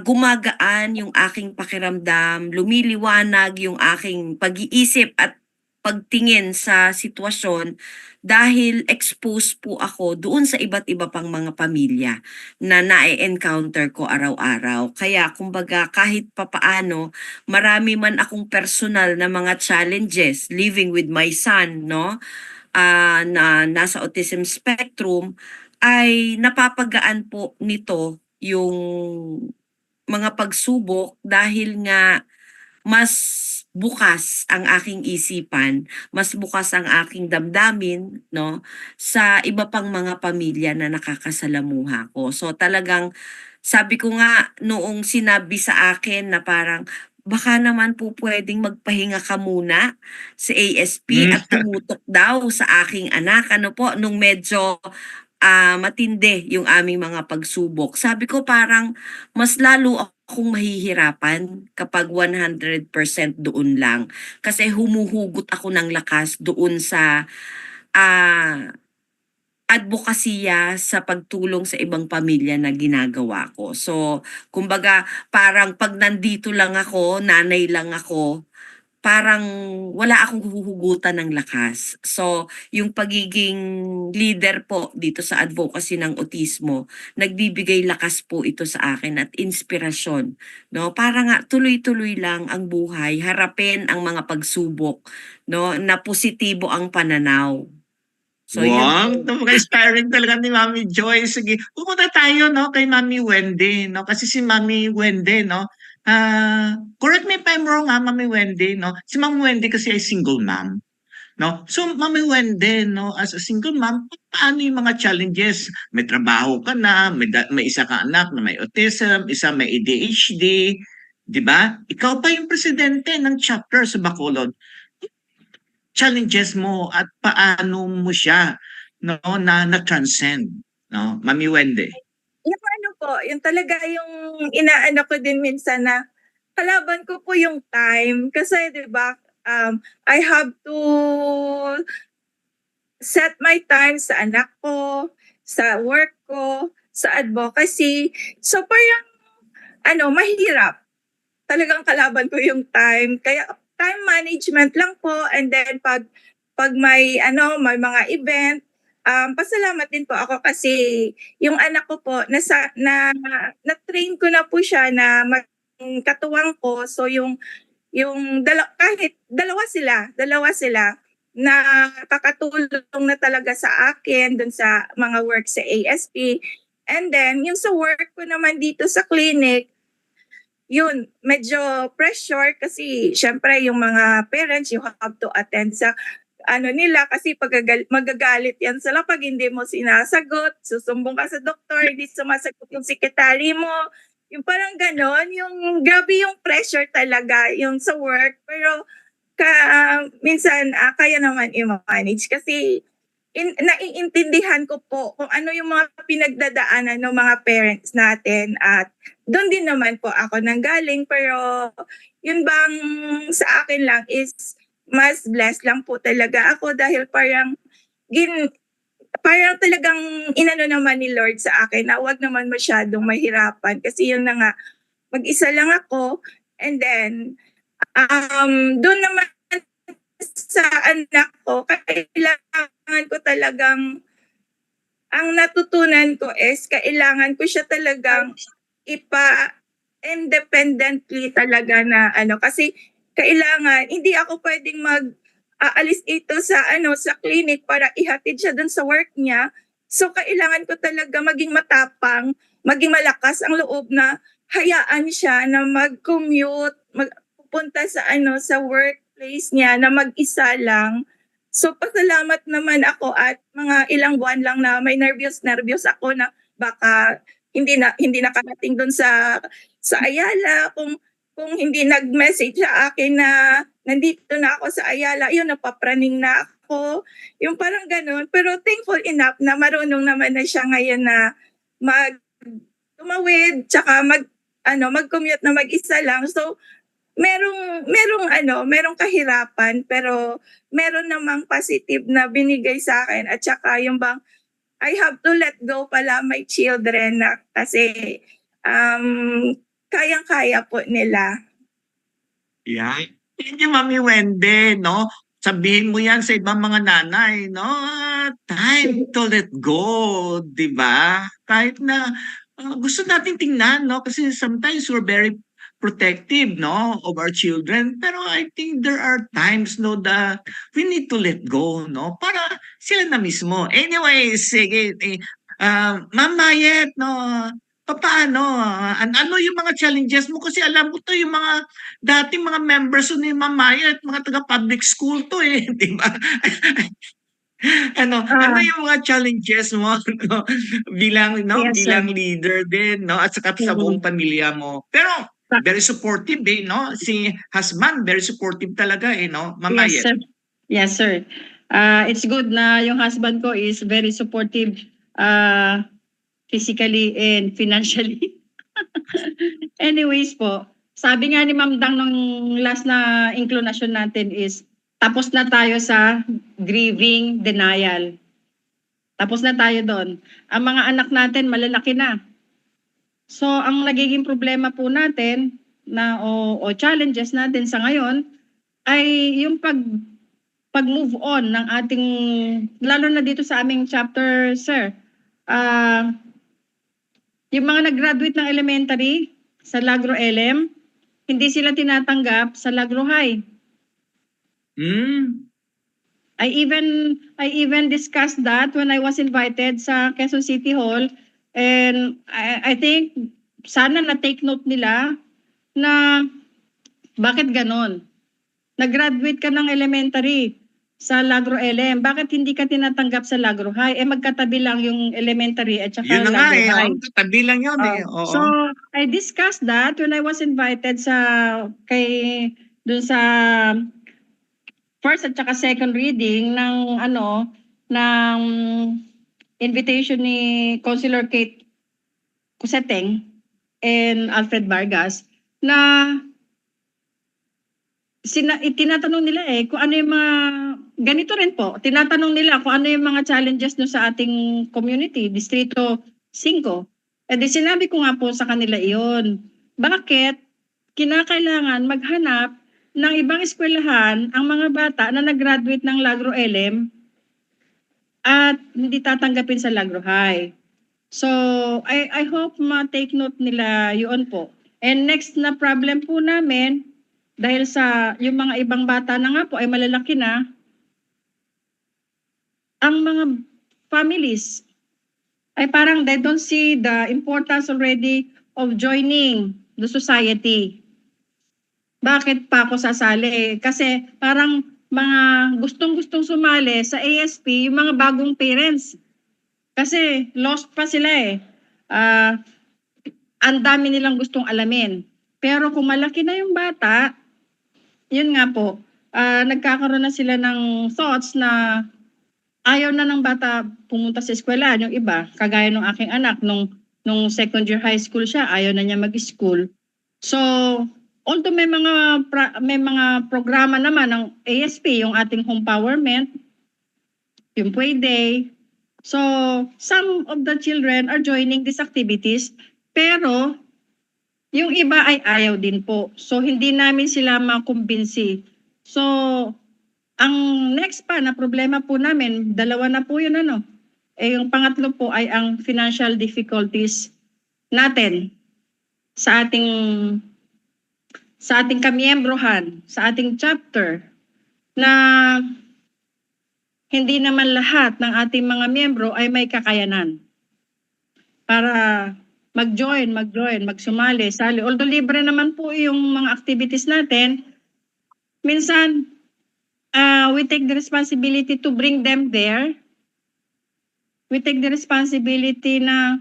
gumagaan yung aking pakiramdam, lumiliwanag yung aking pag-iisip at pagtingin sa sitwasyon dahil exposed po ako doon sa iba't iba pang mga pamilya na na-encounter ko araw-araw. Kaya kumbaga kahit papaano, marami man akong personal na mga challenges living with my son, no? Na nasa autism spectrum, ay napapagaan po nito yung mga pagsubok dahil nga mas bukas ang aking isipan, mas bukas ang aking damdamin, no, sa iba pang mga pamilya na nakakasalamuha ko. So talagang sabi ko nga noong sinabi sa akin na parang baka naman po pwedeng magpahinga ka muna sa ASP at tumutok daw sa aking anak. Ano po, nung medyo matindi yung aming mga pagsubok. Sabi ko parang mas lalo akong mahihirapan kapag 100% doon lang. Kasi humuhugot ako ng lakas doon sa advokasya sa pagtulong sa ibang pamilya na ginagawa ko. So, kumbaga, parang pag nandito lang ako, nanay lang ako, parang wala akong huhugutan ng lakas. So, yung pagiging leader po dito sa advocacy ng autismo, nagbibigay lakas po ito sa akin at inspirasyon. No? Para nga tuloy-tuloy lang ang buhay, harapin ang mga pagsubok, no? Na positibo ang pananaw. So, Wow, yun po. napaka-inspiring talaga ni Mami Joy. Sige, pumunta tayo no kay Mami Wendy, no? Kasi si Mami Wendy, no? Correct me if I'm wrong, Mami Wendy, no? Si Mami Wendy kasi ay single mom, no? So, Mami Wendy, no, as a single mom, paano yung mga challenges? May trabaho ka na, may isa ka anak na may autism, isa may ADHD, di ba? Ikaw pa yung presidente ng chapter sa Bacolod. Challenges mo at paano mo siya no na-transcend, no, Mami Wendy? Yung ano po, yung talaga yung inaano ko din minsan na kalaban ko po yung time kasi 'di ba I have to set my time sa anak ko, sa work ko, sa advocacy. So parang mahirap. Talagang kalaban ko yung time. Kaya time management lang po and then pag may may mga event, pasalamat din po ako kasi yung anak ko po na-train ko na po siya na maging katuwang ko. So kahit dalawa sila na kakatulong na talaga sa akin dun sa mga work sa ASP. And then yung sa work ko naman dito sa clinic, yun, medyo pressure kasi syempre yung mga parents, you have to attend sa nila kasi magagalit yan sila pag hindi mo sinasagot, susumbong ka sa doktor, hindi sumasagot yung sekretary mo. Yung parang ganon, yung grabe yung pressure talaga yung sa work. Pero minsan kaya naman i-manage kasi naiintindihan ko po kung ano yung mga pinagdadaanan ng mga parents natin at doon din naman po ako nanggaling pero yun bang sa akin lang is mas blessed lang po talaga ako dahil parang talagang inano naman ni Lord sa akin na wag naman masyadong mahirapan kasi yun na nga mag-isa lang ako and then doon naman sa anak ko, kailangan ko talagang, ang natutunan ko is, kailangan ko siya talagang independently talaga na kasi kailangan, hindi ako pwedeng aalis ito sa clinic para ihatid siya dun sa work niya. So kailangan ko talaga maging matapang, maging malakas ang loob na hayaan siya na mag-commute, magpunta sa sa workplace niya na mag-isa lang. So pasalamat naman ako at mga ilang buwan lang na may nervous ako na baka hindi nakarating doon sa Ayala kung hindi nag-message sa akin na nandito na ako sa Ayala, yun napapraning na ako. Yung parang gano'n. Pero thankful enough na marunong naman na siya ngayon na tumawid tsaka mag-commute na mag-isa lang. So merong kahirapan pero meron namang positive na binigay sa akin at saka yung bang I have to let go pala my children na kasi kayang-kaya po nila. Yeah. Thank you, Mami Wendy, no? Sabihin mo yan sa ibang mga nanay, no? Time to let go, di ba? Kahit na gusto nating tingnan, no? Kasi sometimes we're very protective, no, of our children. Pero I think there are times, no, that we need to let go, no, para sila na mismo. Anyway, sige, Ma'am Mayet, no, paano? Ano yung mga challenges mo? Kasi alam ko to yung mga dating mga members ni Ma'am Mayet, mga taga-public school to di ba? Ano yung mga challenges mo no? bilang Yes, bilang leader din no at saka sa buong pamilya mo. Pero very supportive no? Si husband very supportive talaga no? Mama Yes, sir. Yes, sir. It's good na yung husband ko is very supportive physically and financially. Anyways po, sabi nga ni Ma'am Dang nung last na inclination natin is tapos na tayo sa grieving denial. Tapos na tayo doon. Ang mga anak natin malalaki na. So ang nagiging problema po natin na o challenges natin sa ngayon ay yung pag-move on ng ating, lalo na dito sa aming chapter, sir. Yung mga nag-graduate ng elementary sa Lagro LM, hindi sila tinatanggap sa Lagro High. I even discussed that when I was invited sa Quezon City Hall, and I think sana na-take note nila na bakit ganon. Nag-graduate ka ng elementary sa Lagro LM, bakit hindi ka tinatanggap sa Lagro High? Magkatabi lang yung elementary at saka Yun na nga Lagro eh, High. tabi lang yun eh. Oo. So, I discussed that when I was invited dun sa first at saka second reading ng invitation ni Councilor Kate Cuseteng and Alfred Vargas na tinatanong nila kung ano yung mga, ganito rin po, tinatanong nila kung ano yung mga challenges no sa ating community, Distrito 5. Di sinabi ko nga po sa kanila iyon. Bakit kinakailangan maghanap ng ibang eskwelahan ang mga bata na nag-graduate ng Lagro LM at hindi tatanggapin sa Lagro High. So, I hope ma-take note nila yun po. And next na problem po namin, dahil sa yung mga ibang bata na nga po ay malalaki na, ang mga families ay parang they don't see the importance already of joining the society. Bakit pa ako sasali? Kasi parang mga gustong-gustong sumali sa ASP, yung mga bagong parents. Kasi lost pa sila ang dami nilang gustong alamin. Pero kung malaki na yung bata, yun nga po, nagkakaroon na sila ng thoughts na ayaw na ng bata pumunta sa eskwela. Yung iba, kagaya ng aking anak, nung second year high school siya, ayaw na niya mag-school. So, although may mga programa naman ng ASP, yung ating home empowerment, yung Pwede. So, some of the children are joining these activities, pero yung iba ay ayaw din po. So, hindi namin sila makumbinsi. So, ang next pa na problema po namin, dalawa na po yun yung pangatlo po ay ang financial difficulties natin sa ating kamiyembrohan, sa ating chapter, na hindi naman lahat ng ating mga miyembro ay may kakayanan para mag-join, magsumali, sali. Although libre naman po yung mga activities natin, minsan we take the responsibility to bring them there. We take the responsibility na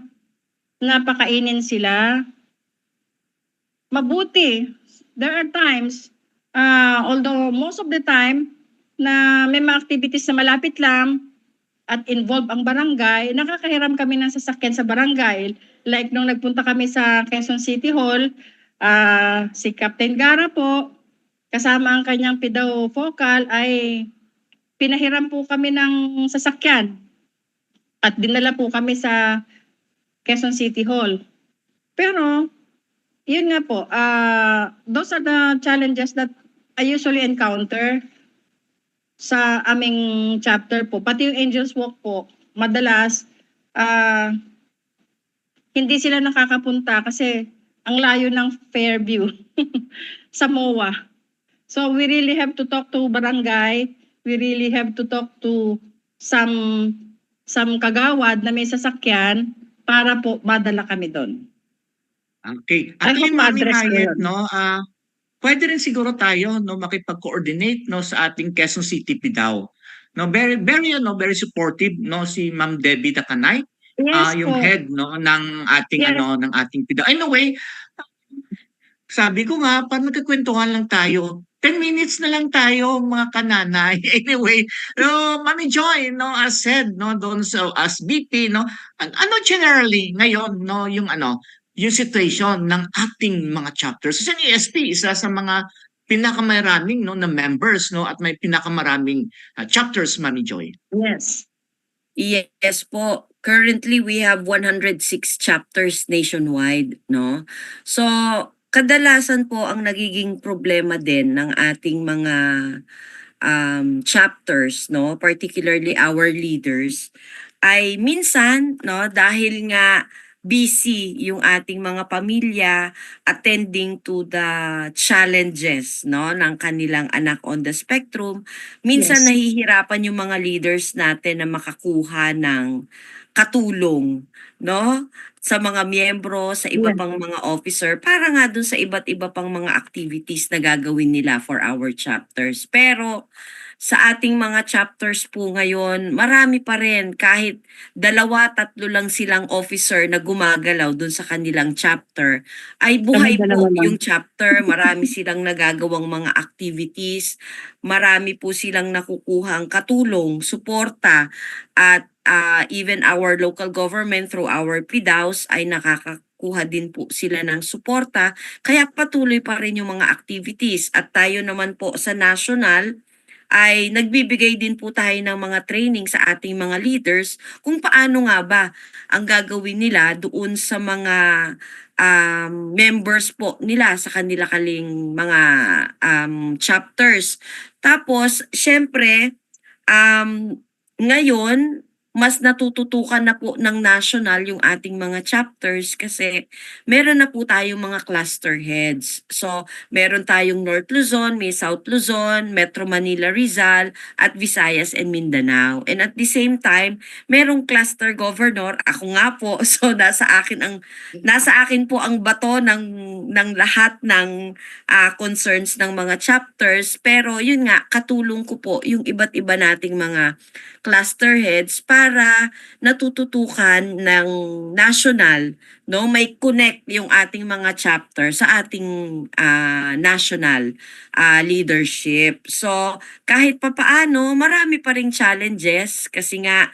napakainin sila. Mabuti. There are times, although most of the time, na may mga activities na malapit lang at involve ang barangay, nakakahiram kami ng sasakyan sa barangay. Like nung nagpunta kami sa Quezon City Hall, si Captain Gara po, kasama ang kanyang PIDAW Focal, ay pinahiram po kami ng sasakyan at dinala po kami sa Quezon City Hall. Pero, yun nga po, those are the challenges that I usually encounter sa aming chapter po. Pati yung Angels Walk po, madalas, hindi sila nakakapunta kasi ang layo ng Fairview sa MOA. So we really have to talk to barangay, we really have to talk to some kagawad na may sasakyan para po madala kami doon. Okay. At yung Mami Mayet, pwede rin siguro tayo makipag-coordinate sa ating Quezon City PIDAW. Very very supportive si Ma'am Debbie Dacanay, Yes yung po. head ng ating Yes. ng ating PIDAW. Anyway, sabi ko nga, parang nagkakwentuhan lang tayo. 10 minutes na lang tayo mga kananay. Anyway, Mami Joy, no, as said, no, doon sa as BP, no, ano generally ngayon, no, yung situation ng ating mga chapters. Kasi ang ESP, isa sa mga pinakamaraming no na members no at may pinakamaraming chapters, Mami Joy. Yes. Yes po. Currently, we have 106 chapters nationwide, no? So, kadalasan po ang nagiging problema din ng ating mga chapters, no? Particularly our leaders, ay minsan, no, dahil nga busy yung ating mga pamilya attending to the challenges, no, ng kanilang anak on the spectrum, minsan Yes. nahihirapan yung mga leaders natin na makakuha ng katulong, no, sa mga miyembro, sa iba Yeah. pang mga officer para nga dun sa iba't iba pang mga activities na gagawin nila for our chapters. Pero sa ating mga chapters po ngayon, marami pa rin kahit 2-3 lang silang officer na gumagalaw dun sa kanilang chapter, ay buhay po Dalawa lang. yung chapter, marami silang nagagawang mga activities, marami po silang nakukuhang katulong, suporta, at even our local government through our PDAOs ay nakakakuha din po sila ng suporta, kaya patuloy pa rin yung mga activities. At tayo naman po sa national ay nagbibigay din po tayo ng mga training sa ating mga leaders kung paano nga ba ang gagawin nila doon sa mga members po nila sa kanila-kaling mga chapters. Tapos, syempre, ngayon, mas natututukan na po ng national yung ating mga chapters kasi meron na po tayong mga cluster heads. So, meron tayong North Luzon, may South Luzon, Metro Manila, Rizal, at Visayas and Mindanao. And at the same time, merong cluster governor, ako nga po, so nasa akin po ang bato ng lahat ng concerns ng mga chapters, pero yun nga, katulong ko po yung iba't iba nating mga cluster heads para natututukan ng national, no, may connect yung ating mga chapter sa ating national leadership. So kahit papaano, marami pa ring challenges kasi nga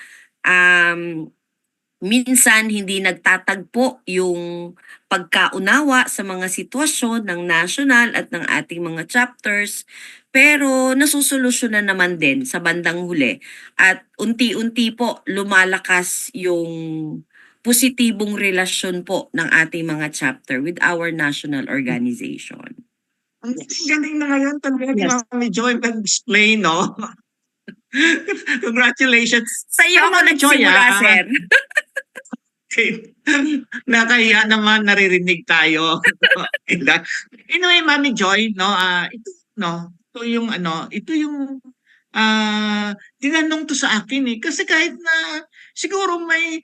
minsan hindi nagtatagpo yung pagkaunawa sa mga sitwasyon ng national at ng ating mga chapters, pero nasusolusyonan naman din sa bandang huli at unti-unti po lumalakas yung positibong relasyon po ng ating mga chapter with our national organization. Ang galing na ngayon talaga ni Yes. Mami Joy mag-explain, no? Congratulations. Sa iyo Pero ako Mami Joy, nagsimula, sir. Nakahiya naman, naririnig tayo. Anyway, Mami Joy, no, ito yung tinanong to sa akin eh. Kasi kahit na siguro may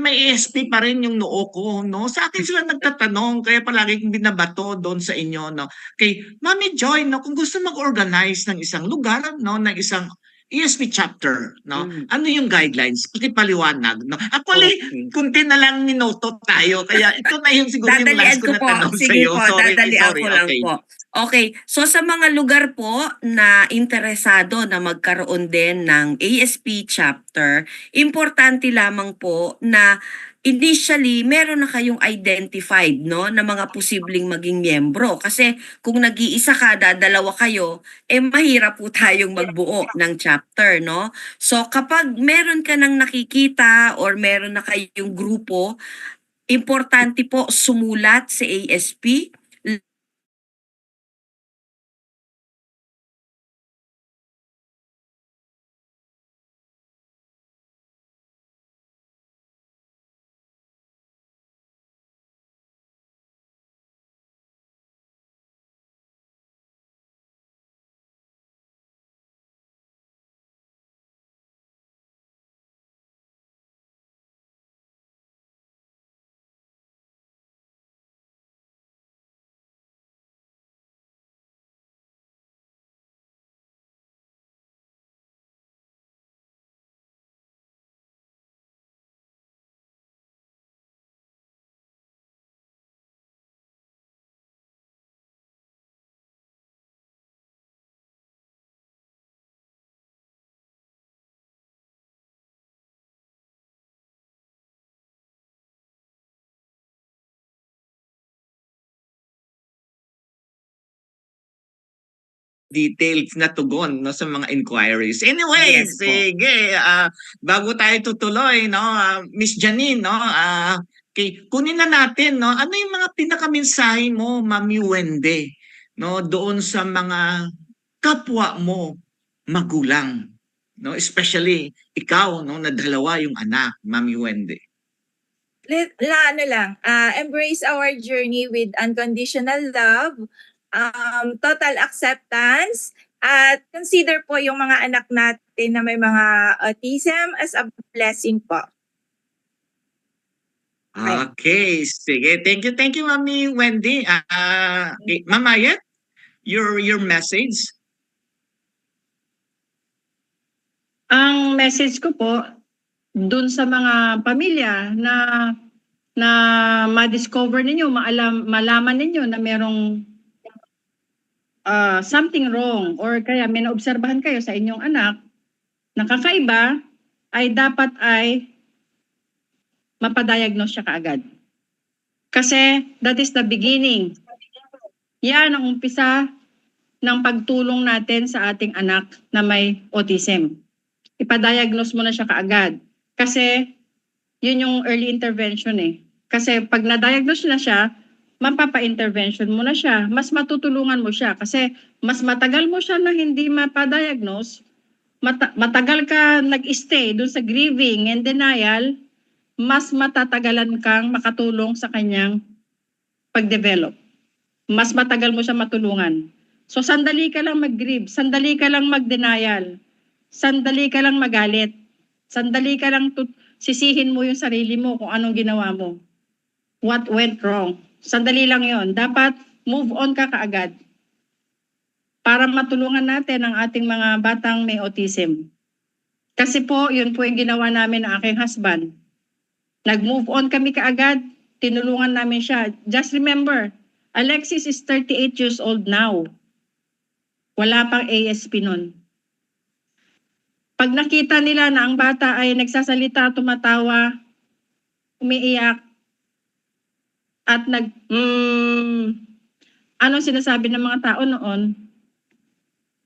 ESP pa rin yung noo ko, no? Sa akin sila nagtatanong, kaya palagi kong binabato doon sa inyo, no? Kay Mami Joy, no, kung gusto mag-organize ng isang lugar, no, ng isang ESP chapter, no? Ano yung guidelines? Pakipaliwanag, no? Actually, Okay. kunti na lang minuto tayo, kaya ito na yung siguro yung Dadalian last ko ko na po. tanong sa Sige iyo. po, dadalian ko lang okay. po. Okay, so sa mga lugar po na interesado na magkaroon din ng ASP chapter, importante lamang po na initially meron na kayong identified, no, na mga posibleng maging miyembro. Kasi kung nag-iisa ka, dalawa kayo, mahirap po tayong magbuo ng chapter, no? So kapag meron ka nang nakikita or meron na kayong grupo, importante po sumulat sa ASP, detailed na tugon no sa mga inquiries. Anyway, Yes po. sige, bago tayo tutuloy no, Miss Janine no, kunin na natin no, ano yung mga pinakamensahe mo, Mami Wende, no, doon sa mga kapwa mo magulang, no, especially ikaw no na dalawa yung anak, Mami Wende. Embrace our journey with unconditional love, total acceptance, at consider po yung mga anak natin na may mga autism as a blessing po. Okay, sige. Thank you, Mami Wendy. Okay, Mama Yet, your message. Ang message ko po dun sa mga pamilya na ma-discover ninyo, malaman ninyo na merong something wrong or kaya may naobserbahan kayo sa inyong anak na kakaiba, ay dapat ay mapadiagnose siya kaagad. Kasi that is the beginning. Yan ang umpisa ng pagtulong natin sa ating anak na may autism. Ipadiagnose mo na siya kaagad. Kasi yun yung early intervention eh. Kasi pag na-diagnose na siya, mapapa-intervention mo na siya. Mas matutulungan mo siya. Kasi mas matagal mo siya na hindi mapadiagnose, matagal ka nag-stay dun sa grieving and denial, mas matatagalan kang makatulong sa kanyang pag-develop. Mas matagal mo siya matulungan. So sandali ka lang mag-grieve, sandali ka lang mag-denial, sandali ka lang magalit, sandali ka lang sisihin mo yung sarili mo kung anong ginawa mo. What went wrong? Sandali lang yon. Dapat move on ka kaagad para matulungan natin ang ating mga batang may autism. Kasi po, yun po yung ginawa namin ng aking husband. Nag-move on kami kaagad, tinulungan namin siya. Just remember, Alexis is 38 years old now. Wala pang ASP nun. Pag nakita nila na ang bata ay nagsasalita, tumatawa, umiiyak, at anong sinasabi ng mga tao noon?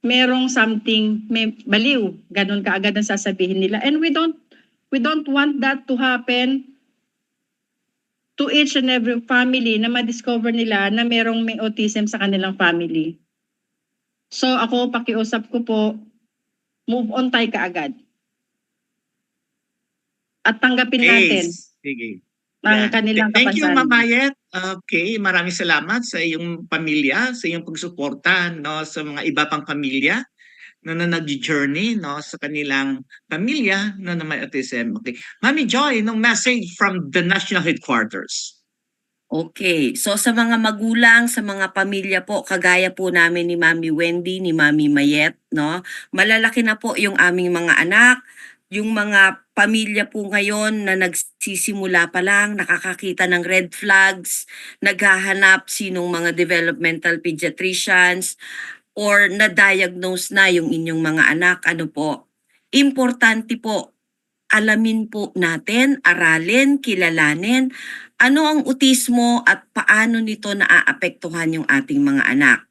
Merong something, may baliw, ganun kaagad ang sasabihin nila. And we don't want that to happen to each and every family na ma-discover nila na merong may autism sa kanilang family. So ako, pakiusap ko po, move on tayo kaagad. At tanggapin natin Sige. ang kanilang Thank you, kapansanan. Mama Yet. Okay, maraming salamat sa iyong pamilya, sa iyong pagsuporta no, sa mga iba pang pamilya na nag-journey no, sa kanilang pamilya na may autism. Okay. Mami Joy, no message from the National Headquarters. Okay, so sa mga magulang, sa mga pamilya po, kagaya po namin ni Mami Wendy, ni Mami Mayet, no? Malalaki na po yung aming mga anak, yung mga pamilya po ngayon na nagsisimula pa lang, nakakakita ng red flags, naghahanap sinong mga developmental pediatricians, or na-diagnose na yung inyong mga anak, ano po? Importante po, alamin po natin, aralin, kilalanin, ano ang autismo at paano nito naaapektuhan yung ating mga anak.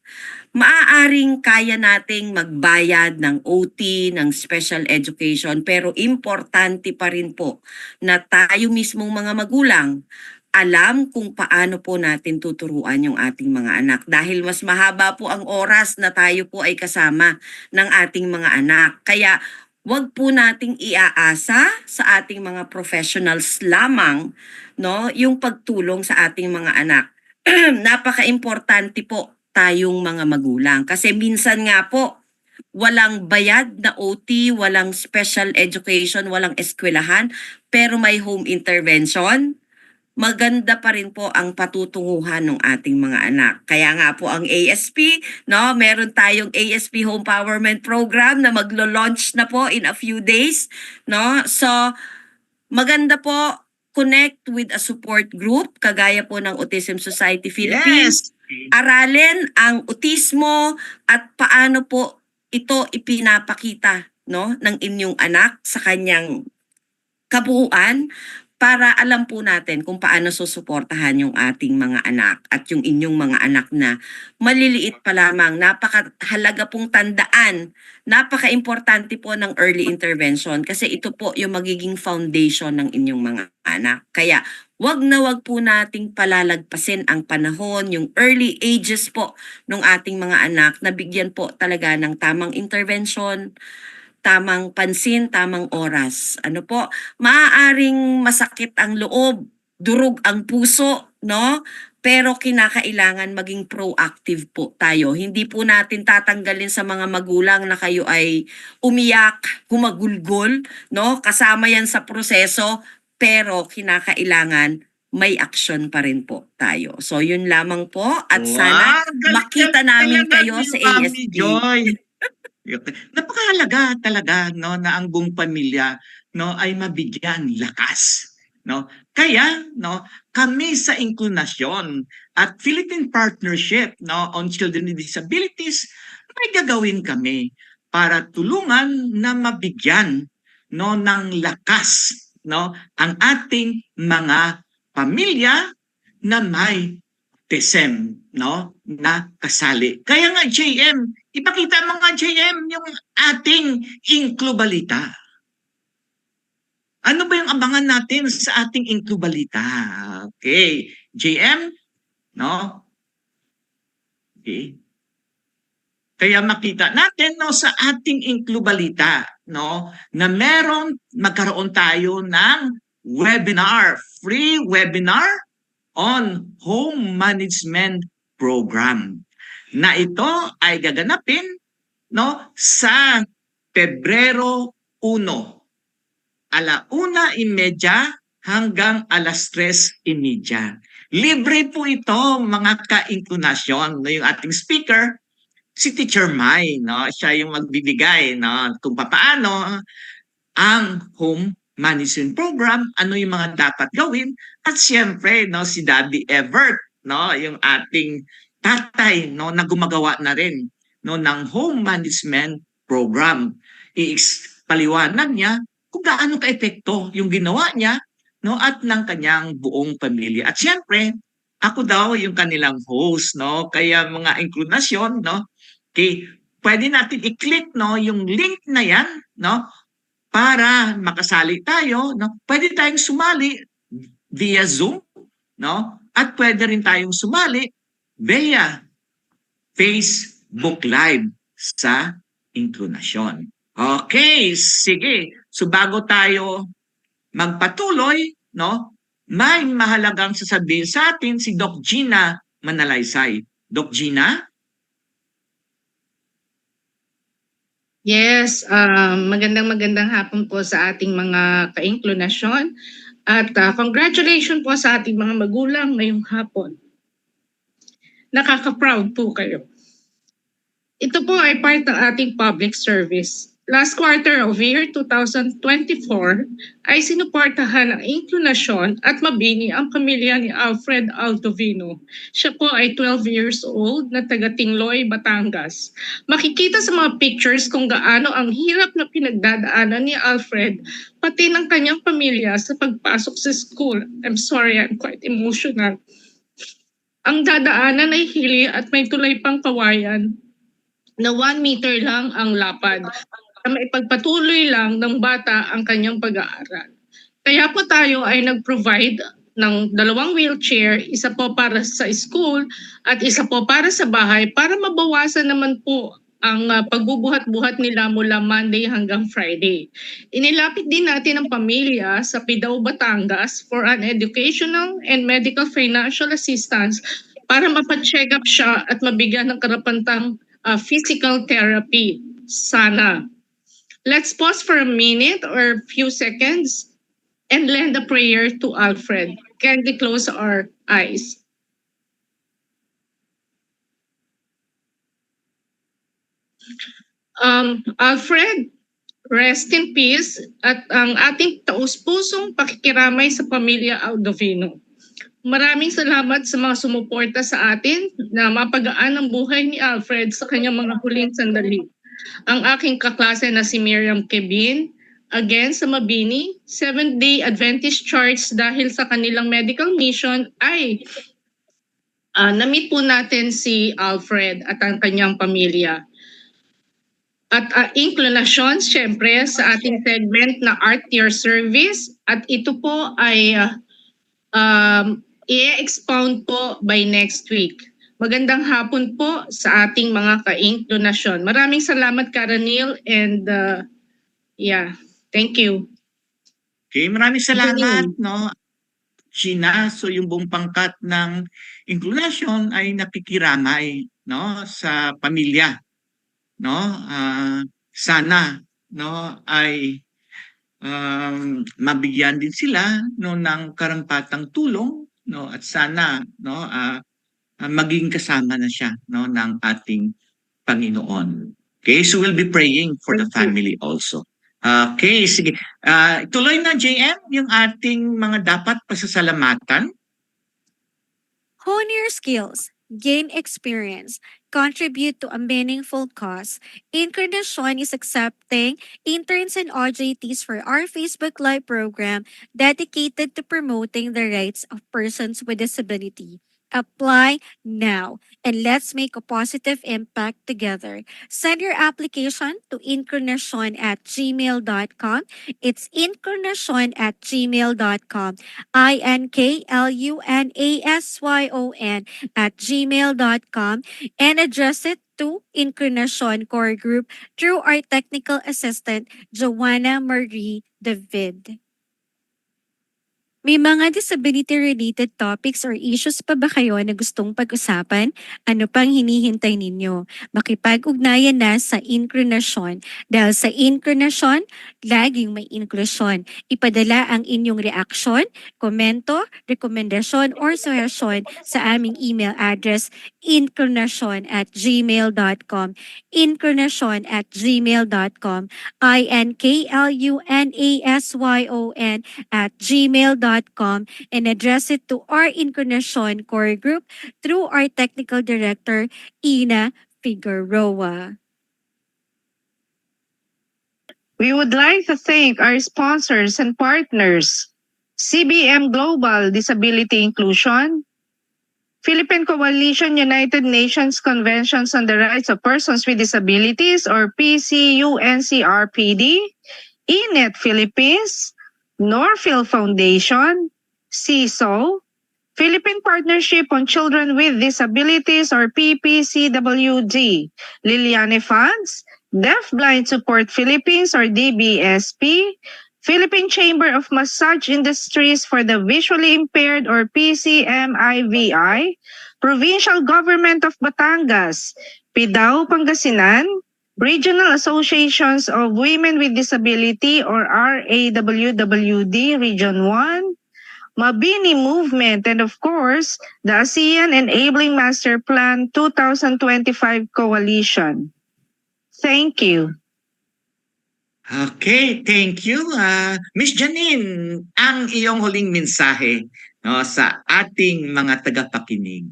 Maaaring kaya nating magbayad ng OT, ng special education, pero importante pa rin po na tayo mismong mga magulang alam kung paano po natin tuturuan yung ating mga anak. Dahil mas mahaba po ang oras na tayo po ay kasama ng ating mga anak. Kaya wag po nating iaasa sa ating mga professionals lamang, no, yung pagtulong sa ating mga anak. Napaka-importante po tayong mga magulang. Kasi minsan nga po, walang bayad na OT, walang special education, walang eskwelahan, pero may home intervention. Maganda pa rin po ang patutunguhan ng ating mga anak. Kaya nga po ang ASP, no, meron tayong ASP Home Empowerment Program na maglo-launch na po in a few days, no? So maganda po, connect with a support group kagaya po ng Autism Society Philippines. Yes. Aralin ang autismo at paano po ito ipinapakita, no, ng inyong anak sa kanyang kabuuan para alam po natin kung paano susuportahan yung ating mga anak at yung inyong mga anak na maliliit pa lamang. Napakahalaga pong tandaan, napaka-importante po ng early intervention kasi ito po yung magiging foundation ng inyong mga anak. Kaya wag na wag po nating palalagpasin ang panahon, yung early ages po ng ating mga anak na bigyan po talaga ng tamang intervention, tamang pansin, tamang oras. Ano po, maaaring masakit ang loob, durog ang puso, no? Pero kinakailangan maging proactive po tayo. Hindi po natin tatanggalin sa mga magulang na kayo ay umiyak, humagulgol, no? Kasama yan sa proseso, pero kinakailangan may action pa rin po tayo. So yun lamang po at sana makita namin kayo sa ASP. Joy. Napakahalaga talaga no na ang buong pamilya no ay mabigyan lakas no. Kaya no kami sa Inclunasyon at Philippine Partnership no on Children with Disabilities may gagawin kami para tulungan na mabigyan no ng lakas no ang ating mga pamilya na may TESEM no na kasali. Kaya nga JM, ipakita mo nga JM yung ating Inclubalita. Ano ba yung abangan natin sa ating Inclubalita? Okay, JM, no? Okay. Kaya makita natin no sa ating Inclubalita no na magkaroon tayo ng webinar, free webinar on home management program na ito ay gaganapin no sa Pebrero 1 1:30 hanggang 3:30. Libre po ito mga ka-Inclunasyon. No, yung ating speaker si Teacher Mai, no, siya yung magbibigay no kung paano ang home management program, ano yung mga dapat gawin, at siyempre no si Daddy Evert, no, yung ating tatay no na gumagawa na rin no ng home management program. Paliwanag niya kung gaano ka-epekto yung ginawa niya no at ng kanyang buong pamilya. At siyempre, ako daw yung kanilang host no. Kaya mga Inclunasyon no, okay, pwede natin i-click no yung link na yan no para makasali tayo, no? Pwede tayong sumali via Zoom, no? At pwede rin tayong sumali via Facebook Live sa Inclunasyon. Okay, sige. So bago tayo magpatuloy, no? May mahalagang sasabihin sa atin si Doc Gina Manalaysay. Doc Gina? Yes, magandang hapon po sa ating mga ka-Inclunasyon at congratulations po sa ating mga magulang ngayong hapon. Nakaka-proud po kayo. Ito po ay part ng ating public service. Last quarter of year 2024 ay sinuportahan ng Inclunasyon at mabini ang pamilya ni Alfred Aldovino. Siya po ay 12 years old na taga Tingloy, Batangas. Makikita sa mga pictures kung gaano ang hirap na pinagdadaanan ni Alfred pati ng kanyang pamilya sa pagpasok sa school. I'm sorry, I'm quite emotional. Ang dadaanan ay hili at may tulay pang kawayan na 1 meter lang ang lapad. Maipagpatuloy lang ng bata ang kanyang pag-aaral. Kaya po tayo ay nag-provide ng 2 wheelchair, isa po para sa school at isa po para sa bahay para mabawasan naman po ang pagbubuhat-buhat nila mula Monday hanggang Friday. Inilapit din natin ang pamilya sa Pidao, Batangas for an educational and medical financial assistance para mapacheck up siya at mabigyan ng karapatang physical therapy. Sana. Let's pause for a minute or a few seconds and lend a prayer to Alfred. Can we close our eyes? Alfred, rest in peace at ang ating taus-pusong pakikiramay sa pamilya Aldovino. Maraming salamat sa mga sumuporta sa atin na mapagaan ang buhay ni Alfred sa kanyang mga huling sandali. Ang aking kaklase na si Miriam Kevin again sa Mabini, Seventh-day Adventist Church dahil sa kanilang medical mission ay na-meet po natin si Alfred at ang kanyang pamilya. At inclination, syempre, sa ating segment na Art Tier Service. At ito po ay i-expound po by next week. Magandang hapon po sa ating mga ka-inclination. Maraming salamat, Karanil, and thank you. Okay, maraming salamat, no, Gina. So yung buong pangkat ng inclination ay nakikiramay, no, sa pamilya, no. Sana, no, ay mabigyan din sila, no, ng karampatang tulong, no, at sana, no, maging kasama na siya, no, ng ating Panginoon. Okay, so we'll be praying for the family also. Okay, sige. Tuloy na, JM, yung ating mga dapat pasasalamatan. Hone your skills, gain experience, contribute to a meaningful cause. Incarnation is accepting interns and OJTs for our Facebook Live program dedicated to promoting the rights of persons with disability. Apply now and let's make a positive impact together. Send your application to incarnation@gmail.com. It's incarnation@gmail.com. INKLUNASYON@gmail.com and address it to Incarnation Core Group through our technical assistant, Joanna Marie David. May mga disability-related topics or issues pa ba kayo na gustong pag-usapan? Ano pang hinihintay ninyo? Makipag-ugnayan na sa Incarnation. Dahil sa Incarnation, laging may inklusyon. Ipadala ang inyong reaksyon, komento, rekomendasyon, or suggestion sa aming email address incarnation@gmail.com incarnation@gmail.com INKLUNASYON@gmail.com and address it to our Incarnation Core Group through our Technical Director, Ina Figueroa. We would like to thank our sponsors and partners, CBM Global Disability Inclusion, Philippine Coalition United Nations Conventions on the Rights of Persons with Disabilities or PCUNCRPD, INET Philippines, Norfield Foundation, CISO, Philippine Partnership on Children with Disabilities or PPCWD, Liliane Funds, Deafblind Support Philippines or DBSP, Philippine Chamber of Massage Industries for the Visually Impaired or PCMIVI, Provincial Government of Batangas, PIDAO Pangasinan, Regional Associations of Women with Disability or RAWWD Region 1, Mabini Movement, and of course, the ASEAN Enabling Master Plan 2025 Coalition. Thank you. Okay, thank you. Miss Janine, ang iyong huling mensahe, no, sa ating mga tagapakinig.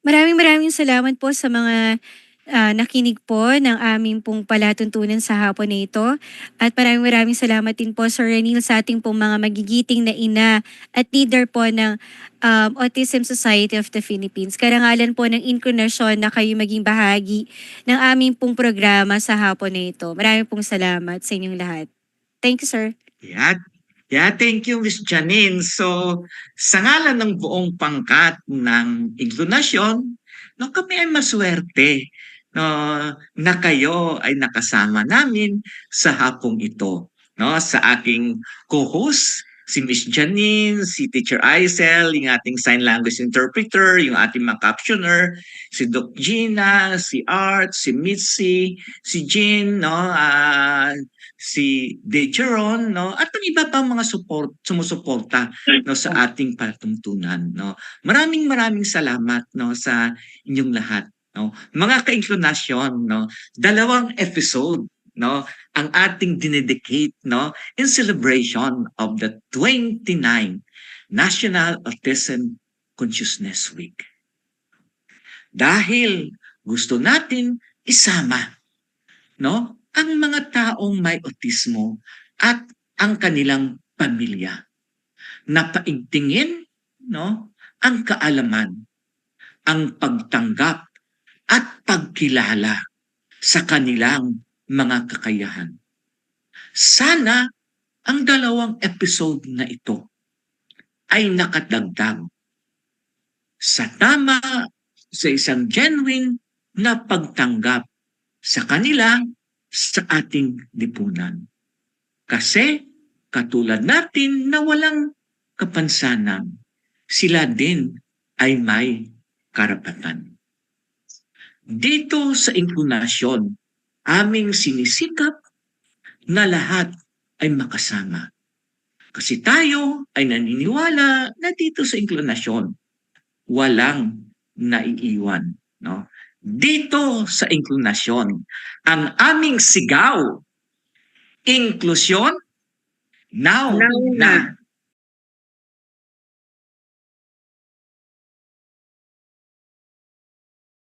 Maraming salamat po sa mga nakinig po ng aming pong palatuntunan sa hapon na ito. At maraming salamat din po Sir Renil sa ating pong mga magigiting na ina at leader po ng Autism Society of the Philippines. Karangalan po ng Incarnation na kayo maging bahagi ng aming pong programa sa hapon na ito. Maraming pong salamat sa inyong lahat. Thank you, sir. Yeah, thank you, Miss Janine. So, sa ngalan ng buong pangkat ng Incarnation, no, kami ay maswerte, no, na kayo ay nakasama namin sa hapong ito. No, sa aking co-host, si Miss Janine, si Teacher Aisel, yung ating sign language interpreter, yung ating mga captioner, si Doc Gina, si Art, si Mitzi, si Jean, no, si Dejeron, no, at ang iba pang mga sumusuporta, no, sa ating patuntunan, no. Maraming salamat, no, sa inyong lahat, no. Mga ka-inclination, no, 2 episode, no, ang ating dinedicate, no, in celebration of the 29th National Autism Consciousness Week. Dahil gusto natin isama, no, ang mga taong may autismo at ang kanilang pamilya. Napaigtingin, no, ang kaalaman, ang pagtanggap at pagkilala sa kanilang mga kakayahan. Sana ang 2 episode na ito ay nakadagdag sa isang genuine na pagtanggap sa kanila sa ating lipunan. Kasi katulad natin na walang kapansanan, sila din ay may karapatan. Dito sa inklusyon, aming sinisikap na lahat ay makasama. Kasi tayo ay naniniwala na dito sa inklusyon, walang naiiwan. No? Dito sa inklusyon, ang aming sigaw, inklusyon, now na.